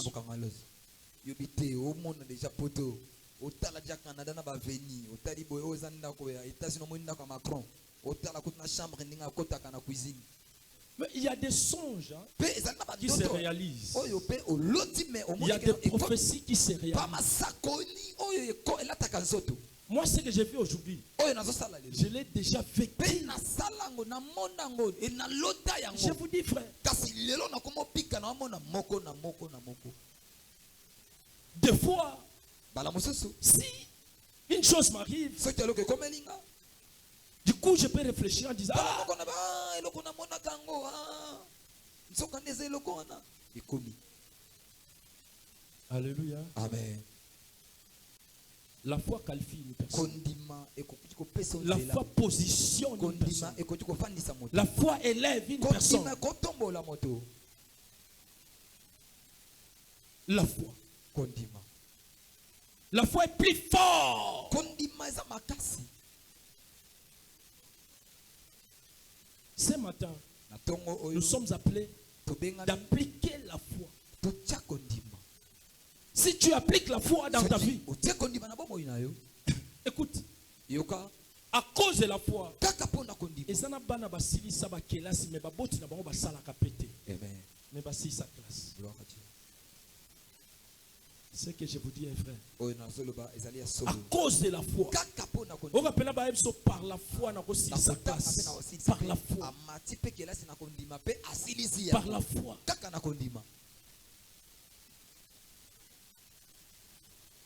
Yobite au monde déjà poto. Au tala déjà Canada na ba veni, au tali boy aux anda ko ya États-Unis mo ndako Macron. Mais il y a des songes qui se réalisent. Il y a des prophéties qui se réalisent. Moi, ce que j'ai vu aujourd'hui, je l'ai déjà vécu. Je vous dis, frère, des fois, si une chose m'arrive, du coup, je peux réfléchir en disant Alléluia. Amen. La foi qualifie une personne. La foi positionne une personne. La foi élève une personne. La foi. La foi est plus forte. Ce matin, nous sommes appelés d'appliquer la foi. Si tu appliques la foi dans ta vie, écoute, à cause de la foi, c'est que je vous dis, frère. À cause de la foi. Par la foi, par la foi. Par la foi.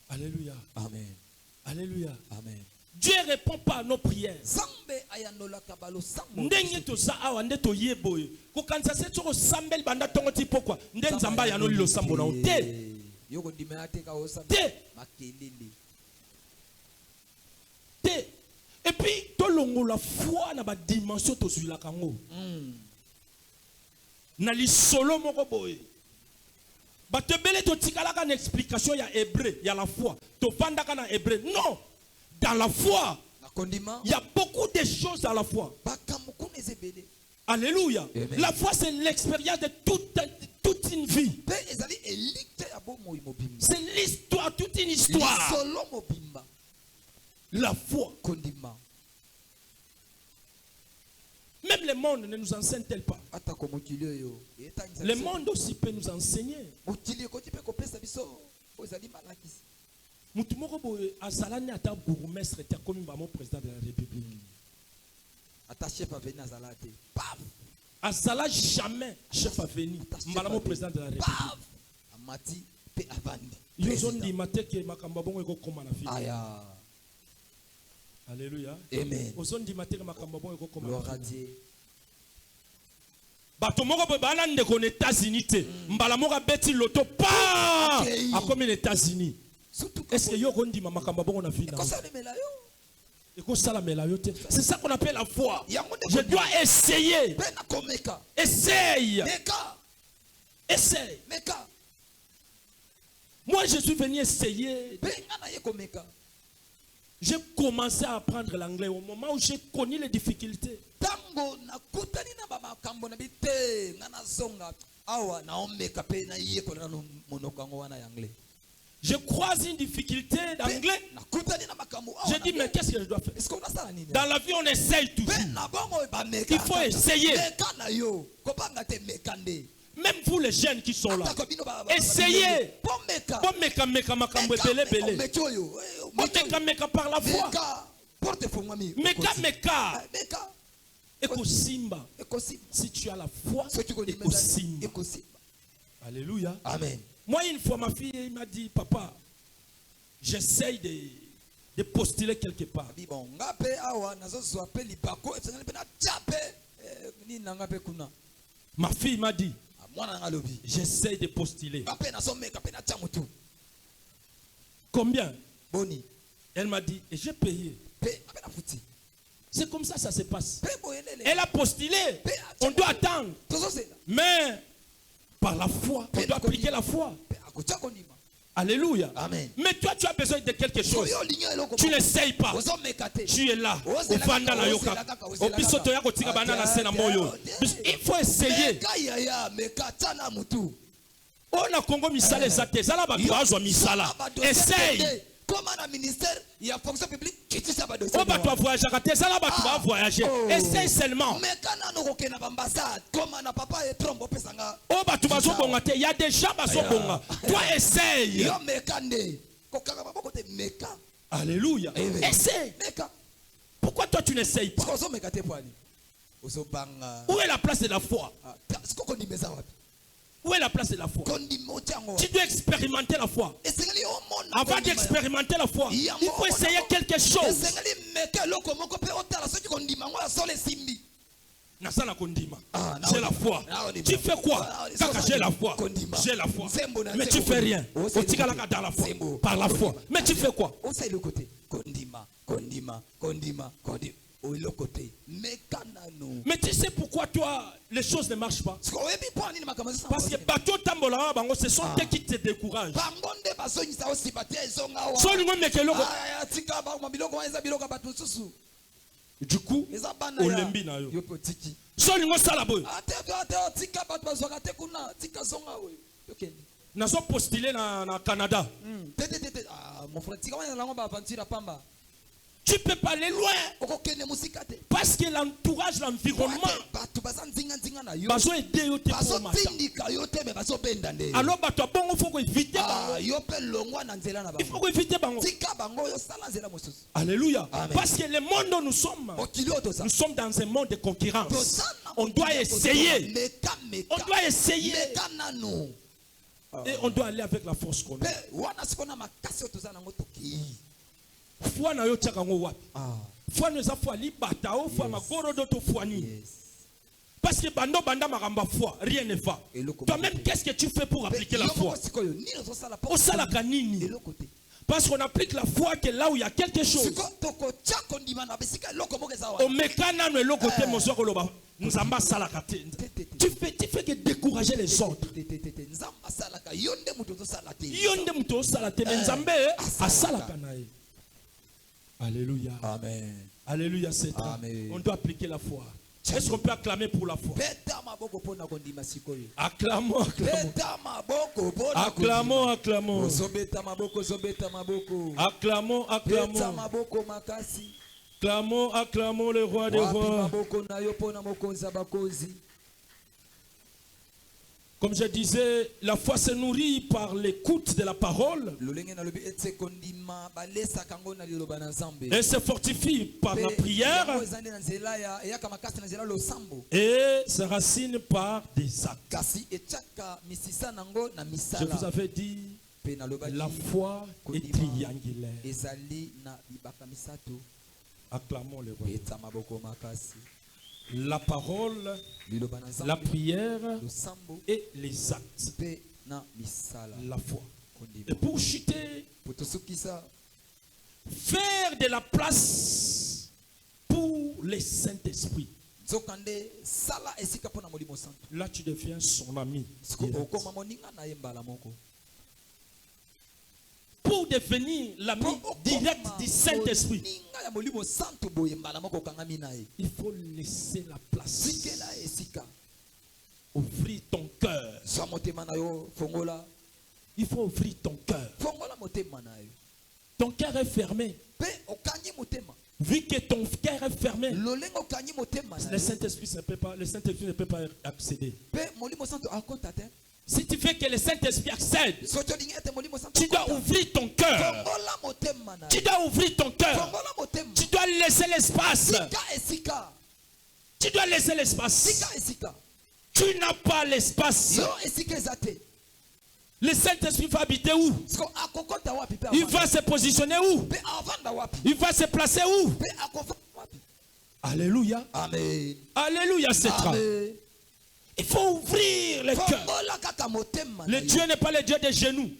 Alléluia. Amen. Alléluia. Amen. Dieu ne répond pas à nos prières. Ndenge toza awa nde toyeboye. Kokanisa se toko sambel banda tongo ti pokwa. Nde nzamba ya no lilo sambo na ote. Et puis, tout le monde la foi na ba dimension to sur la kango. Na li solo moko boye. Ba te bele to tikala ka na explication ya hébreu, ya la foi. To vanda ka na hébreu. Non. Dans la foi, il y a beaucoup de choses dans la foi. Alléluia. Amen. La foi, c'est l'expérience de toute une vie. C'est l'histoire, toute une histoire. La foi. Même Même le monde ne nous enseigne-t-elle pas? Le monde aussi peut nous enseigner. Mutumoko boye azalani ata bourgmestre était comme un président de la République. Chef à venir azalate. Paf. Azala jamais chef à venir. Malamo président de la République. Amati pe avandi. Yozondi mateke makamba bongo eko koma na fille. Aya. Alléluia. Amen. Ozondi mateke makamba bongo eko koma. Gloire à Dieu. Bato moko boye bana ndeko na États-Unis te. Mbala moko beti loto pa. A comme les États-Unis. Est-ce que yoko ndima makamba bongo na fille na? C'est ça qu'on appelle la foi. Je dois essayer. Essaye. Essaye. Moi, je suis venu essayer. J'ai commencé à apprendre l'anglais au moment où j'ai connu les difficultés. Je croise une difficulté d'anglais. Je dis, mais qu'est-ce que je dois faire? Dans la vie, on essaye toujours. Il faut essayer. Même vous, les jeunes qui sont là, essayez. Par la foi. Ekosimba. Si tu as la foi, ekosimba. Alléluia. Amen. Moi, une fois, ma fille m'a dit, papa, j'essaye de postuler quelque part. Ma fille m'a dit, j'essaye de postuler. Combien? Elle m'a dit, et j'ai payé. C'est comme ça se passe. Elle a postulé. On doit attendre. Mais par la foi, on doit appliquer la foi. Alléluia. Amen. Mais toi, tu as besoin de quelque chose. Tu n'essayes pas. Tu es là. Il faut essayer. On a Congo misala ezate. Zala ba bazwa misala. Essaye. Comme un ministère, il y a fonction publique qui dit ça va de ça. On va voyager. Zala ba tu vas voyager. Essaye seulement. Mais quand on a une ambassade, comme un papa est trompe pesanga. Oh bah tu vas au bonga. Il y a des gens qui sont bonga. Toi essaye. Alléluia. Essaye. Pourquoi toi tu n'essayes pas? Où est la place de la foi? Où est la place de la foi? Tu dois expérimenter la foi. Avant d'expérimenter la foi, il faut essayer quelque chose. J'ai la foi. Tu fais quoi? J'ai la foi. J'ai la foi. Mais tu fais rien. Dans la foi. Par la foi. Mais tu fais quoi? Mais tu sais pourquoi toi les choses ne marchent pas? Parce que bateau tambola bango ce sont eux qui te découragent. Du coup, olembi na yo. Solingo sala boy. Nazo postulé na Canada. Tu peux pas aller loin. Parce que l'entourage, l'environnement, alors il faut éviter. Il faut éviter. Alléluia. Parce que le monde où nous sommes dans un monde de concurrence. On doit essayer. On doit essayer. Et on doit aller avec la force qu'on a. Foi na yo tiaka ngo wapi? Foi nous a foi libata o foi magoro doto foi ni. Parce que bando banda maramba foi, rien ne va. Toi-même qu'est-ce que tu fais pour appliquer la foi? Au sala kanini. Parce qu'on applique la foi que là où il y a quelque chose. Au mekana no lo côté mozo ko loba. Nzamba sala kate. Tu fais que décourager les autres. Yonde muto sala te nzambe a sala kanae. Alléluia. Amen. Alléluia, c'est ça. On doit appliquer la foi. Est-ce qu'on peut acclamer pour la foi? Acclamons, acclamons. Acclamons, acclamons. Acclamons, acclamons. Clamons, acclamons le roi des rois. Comme je disais, la foi se nourrit par l'écoute de la parole et se fortifie par la prière et se racine par des actes. Je vous avais dit, la foi est triangulaire. Acclamons le roi. La parole, la prière et les actes. La foi. Et pour chuter, faire de la place pour le Saint-Esprit. Là, tu deviens son ami. Pour devenir l'ami direct du Saint-Esprit, il faut laisser la place. Ouvrir ton cœur. Il faut ouvrir ton cœur. Ton cœur est fermé. Vu que ton cœur est fermé, le Saint-Esprit ne peut pas accéder. Si tu veux que le Saint-Esprit accède, tu dois ouvrir ton cœur. Tu dois ouvrir ton cœur. Tu dois laisser l'espace. Tu dois laisser l'espace. Tu n'as pas l'espace. Le Saint-Esprit va habiter où? Il va se positionner où? Il va se placer où? Alléluia. Amen. Alléluia, c'est ça. Il faut ouvrir le cœur. Le Dieu n'est pas le Dieu des genoux.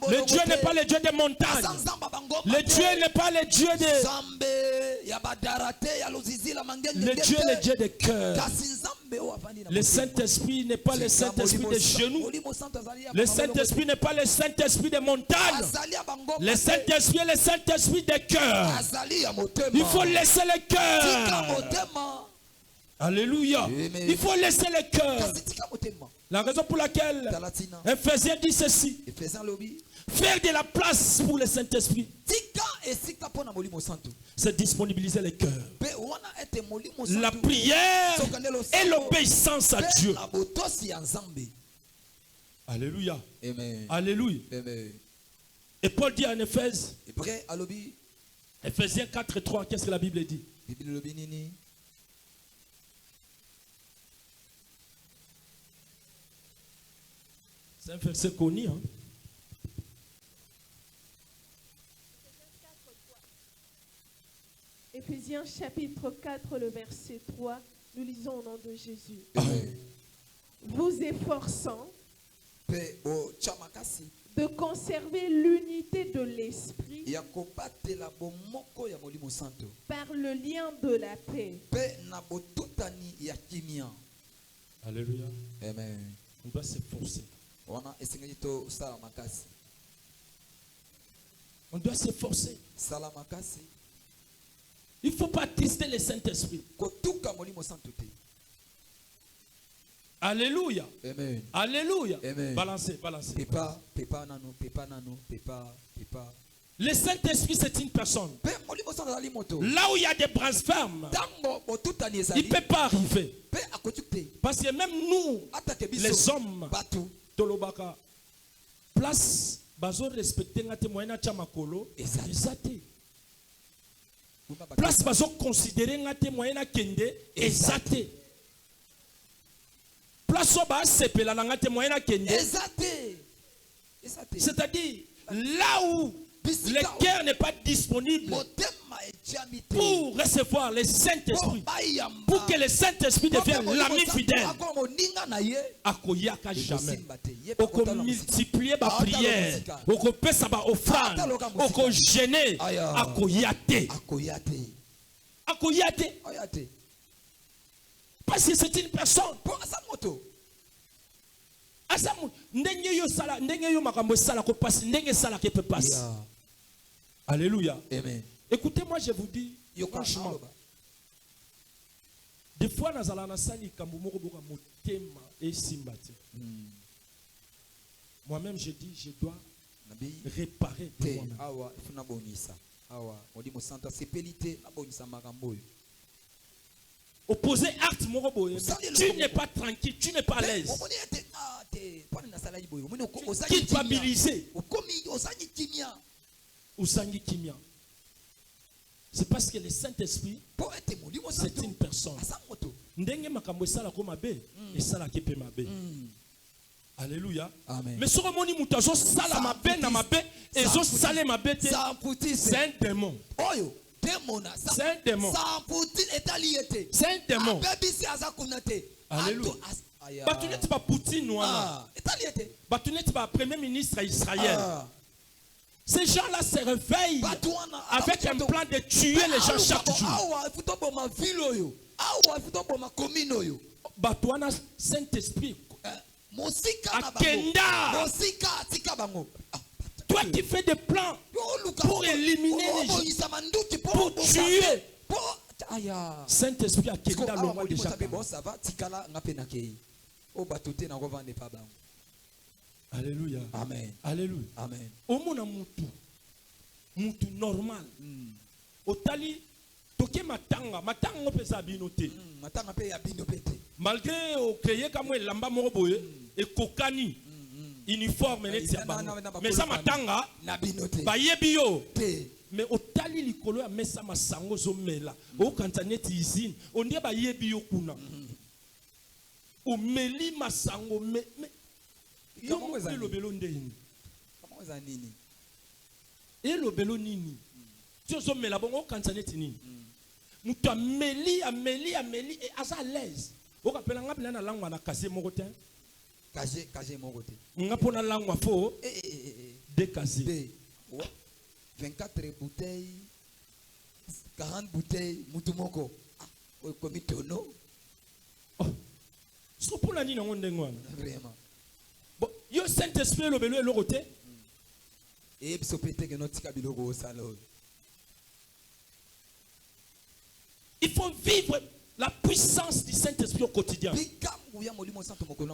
Le Dieu n'est pas le Dieu des montagnes. Le Dieu n'est pas le Dieu des... Le Dieu est le Dieu des cœurs. Le Saint-Esprit n'est pas le Saint-Esprit des genoux. Le Saint-Esprit n'est pas le Saint-Esprit des montagnes. Le Saint-Esprit est le Saint-Esprit des cœurs. Il faut laisser le cœur. Alléluia. Amen. Il faut laisser le cœur. La raison pour laquelle Ephésiens dit ceci: faire de la place pour le Saint-Esprit, c'est disponibiliser le cœur. La prière et l'obéissance à Dieu. Alléluia. Amen. Alléluia. Amen. Et Paul dit en Ephésiens, Ephésiens 4:3, qu'est-ce que la Bible dit? C'est un verset connu. Hein? Éphésiens chapitre 4, le verset 3, nous lisons au nom de Jésus. Amen. Vous efforçant de conserver l'unité de l'esprit par le lien de la paix. Alléluia. Amen. On doit s'efforcer. On doit s'efforcer. Il ne faut pas attrister le Saint-Esprit. Alléluia. Amen. Alléluia. Amen. Balancez, balancez. Pepa. Le Saint-Esprit, c'est une personne. Là où il y a des blasphèmes, il ne peut pas arriver. Parce que même nous, les hommes, Tolobaka, place, bazo respecter ngate moyena chamakolo, ezate. Place, bazo considérer ngate moyena kende, ezate. Place, oba sepela ngate moyena kende, ezate. C'est-à-dire, là où le cœur n'est pas disponible pour recevoir le Saint-Esprit, pour que le Saint-Esprit devienne l'ami fidèle, akoyaka jamais. Oko multiplier ma prière, oko pesa ba offrande, oko gêner, akoyate. Akoyate. Parce que c'est une personne. Alléluia. Amen. Écoutez-moi, je vous dis, franchement, des fois, nous allons moi-même, je dis, je dois réparer de moi-même. awa on dit mon santa sepelité abonisa makambo. Opposer acte moroboye. Tu n'es pas tranquille, tu n'es pas à l'aise. Culpabilisé. Osangi kimia. C'est parce que le Saint-Esprit, c'est une personne. Ndenge makambo esala ko mabe, esala ke pe mabe. Alléluia. Amen. Mais sur moni muto zo sala mabe na mabe, ezo sale mabe te. C'est un démon. C'est un démon. C'est un démon. Alléluia. Batunet pas Poutine wana. Batunet pas premier ministre Israël. Ces gens-là se réveillent avec un plan de tuer les gens chaque jour. Batouana Saint-Esprit. Akenda. Toi qui fais des plans pour éliminer les gens, pour tuer. Saint-Esprit a Kenda l'homme déjà. Alléluia. Amen. Alléluia. Amen. Au monde mutu normal. Otali toke matanga pesa binote. Matanga pe ya binopete. Malgré au créer comme lamba moko boye et kokani uniforme neti ya bango. Mais ça matanga na binote. Ba yebi yo. Mais otali likolo ya mesa masango zo mela. O kantaneti izine. Ondie ba yebi yo kuna. O meli masango me yo mo le belo ndeni. Comment ça nini? Et le belo nini? Tu zo mela bon o kantaneti nini? Mutu ameli et asa à l'aise. O kapela ngapela na langwa na kase moko te. Kase moko te. Ngapona langwa fo de kase. 24 bouteilles, 40 bouteilles, mutu moko. O komi tono. Oh. So pour la nini ngonde ngwana. Vraiment. Bon, yo Saint-Esprit le belo eloko te. Et biso pete que notre kabiloko o salo. Il faut vivre la puissance du Saint-Esprit au quotidien.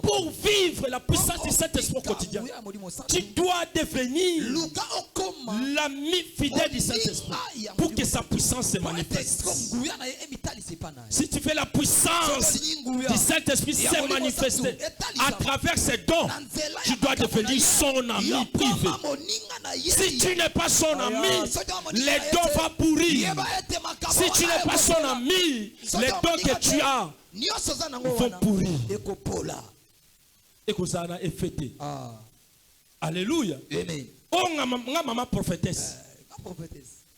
Pour vivre la puissance du Saint-Esprit au quotidien, tu dois devenir l'ami fidèle du Saint-Esprit pour que sa puissance se manifeste. Si tu fais la puissance du Saint-Esprit se manifester à travers ses dons, tu dois devenir son ami privé. Si tu n'es pas son ami, les dons vont pourrir. Si tu n'es pas son ami, les dons que tu as vont pourrir. Et que ça a effecté. Alléluia. Oh, ma maman prophétesse.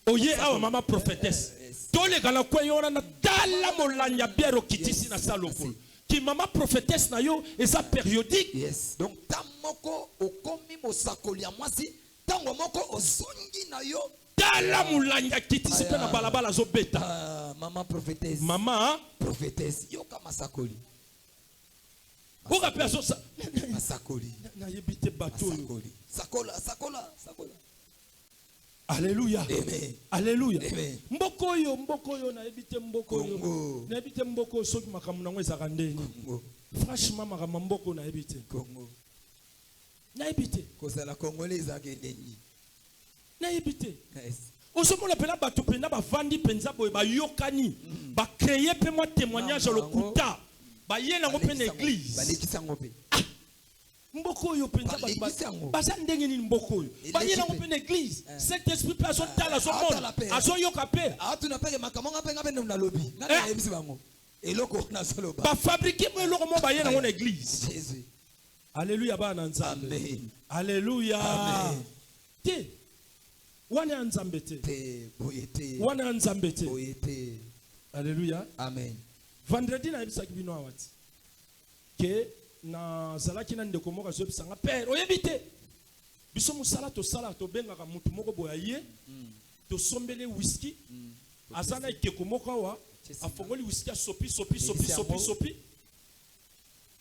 Oye, ah, maman prophétesse. Tous les gars qui ont na dala molanya biero kitisi na salopol. Qui maman prophétesse na yo et ça périodique. Yes. Donc tamoko okomi mosakoli ya mwasi, tango moko ozongi na yo. Dala molanya kitisi pe na balabala zo beta. Maman prophétesse. Maman prophétesse. Yo kama sakoli. Vous rappelez ça? Masakoli. Na yebite bateau. Sakola. Alléluia. Amen. Alléluia. Amen. Mboko yo na yebite mboko yo. Na yebite mboko soki makamu nango ezaka ndeni. Franchement makamu mboko na yebite. Congo. Na yebite. Kozala congolais ezaka ndeni. Na yebite. Yes. Osomola pela bato penda ba vandi penza boye ba yokani. Ba créer pe moi témoignage le kuta. Ba yena ngo pe na église. Ba lekisango pe. Mboko yo penza basa ndenge nini mboko yo bayena ngo pe na église Saint-Esprit pe azo tala azo mona azo yoka pe tuna pe makamanga pe ngabe na lobi nani ayebisi bango eloko na solo ba fabriquer mo eloko mo bayena ngo na église Jésus. Alléluia bana nzambe. Amen. Alléluia. Amen. Te wana nzambe te boyete wana nzambe te boyete. Alléluia. Amen. Vendredi na yebisa kibino awati ke na zalaki na ndeko moko zo bisanga père oyebite biso musala to sala to bengaka mutu moko boya ye to sombele whisky azana ikeko moko wa afongoli whisky a sopi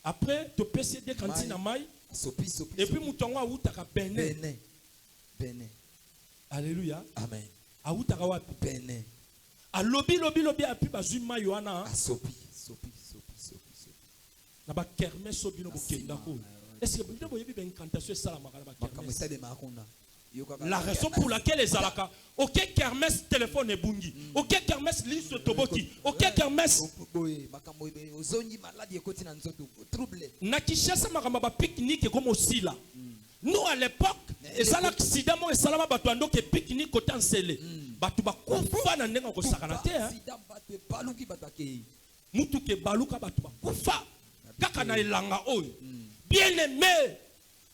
après to pese de cantine mai sopi et puis mutongo a utaka Benin. Alléluia. Amen. A utaka wapi Benin. A lobi api bazui mai wana sopi na ba kermesse sobino ko kenda ko. Est-ce que vous avez une incantation ça la makala ba kermesse? La raison pour laquelle les alaka, ok kermesse téléphone et bungi, ok kermesse liste toboki, ok kermesse. Nakishasa makamba pique-nique comme aussi là. Nous à l'époque, les accidents et salama batuando que pique-nique côté encellé. Batu ba kufa na ndenga ko sakanate hein. Mutu ke baluka batu ba kufa. Kaka na ilanga oyo. Bien aimé,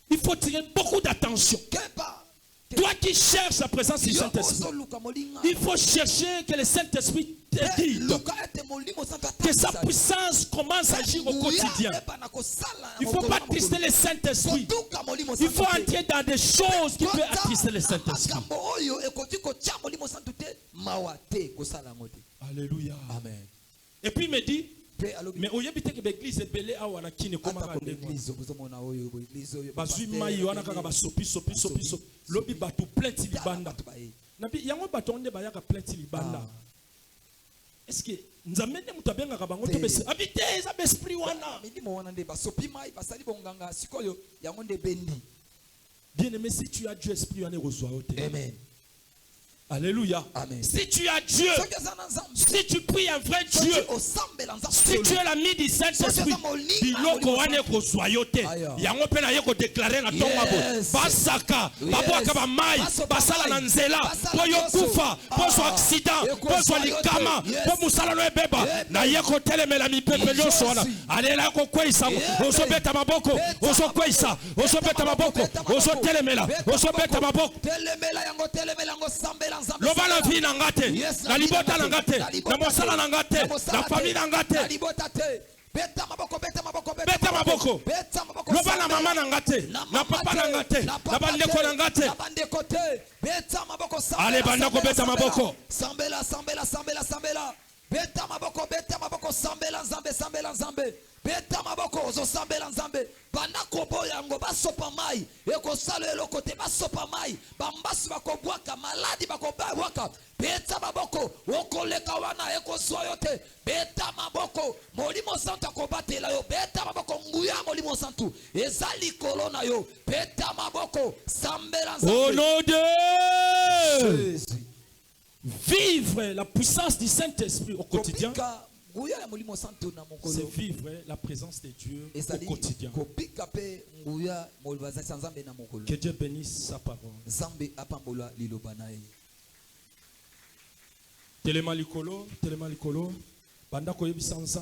il faut tirer beaucoup d'attention. Toi qui cherches la présence du Saint-Esprit, il faut chercher que le Saint-Esprit te guide, que sa puissance commence à agir au quotidien. Il ne faut pas attrister le Saint-Esprit. Il faut entrer dans des choses qui peuvent attrister le Saint-Esprit. Alléluia. Amen. Et puis il me dit, mais au yebite que l'église est belée à wanakine comme un l'église bazui mai wana kaka ba sopi lobi batu plenti libanda nabi yango batonde ba yaka plenti libanda. Est-ce que nzamene mutabenga ka bango to bese habite za esprit wana milimo wana nde ba sopi mai basali bonganga sikoyo yango nde bendi. Bien aimé, si tu as Dieu esprit wana reçoit ote. Amen. Alléluia. Amen. Si tu as Dieu, si tu pries un vrai Dieu, si tu es l'ami du Saint-Esprit, biloko wane ko soyote. Yango pena yeko déclarer na tonga bo. Basaka, babwaka ba mai, basala na nzela, po yokufa, po so accident, po so likama, po musala no ebeba. Na yeko telemela mi pepe nyonso wana. Alela ko kwisa, oso beta maboko, oso kwisa, oso beta maboko, oso telemela, oso beta maboko. Telemela yango sambela. Loba la vie n'angate, la libota n'angate, la mosala n'angate, la famille n'angate. Beta maboko, loba la maman n'angate, la papa n'angate, la bandeko n'angate. Allez bandeko beta maboko. Sambela. Beta maboko, sambela nzambe. Beta maboko zo sambela nzambe. Banda kobo yango basopa mai. Eko salo eloko te basopa mai. Bambasi bakobwaka maladi bakobwaka. Beta maboko okoleka wana eko soyote. Beta maboko molimo santo kobatela yo. Beta maboko nguya molimo santo. Ezali kolona yo. Beta maboko sambela nzambe. Au nom de Jésus. Vivre la puissance du Saint-Esprit au quotidien, c'est vivre la présence de Dieu au quotidien. Que Dieu bénisse sa parole. Telema likolo, banda koyebi sansa.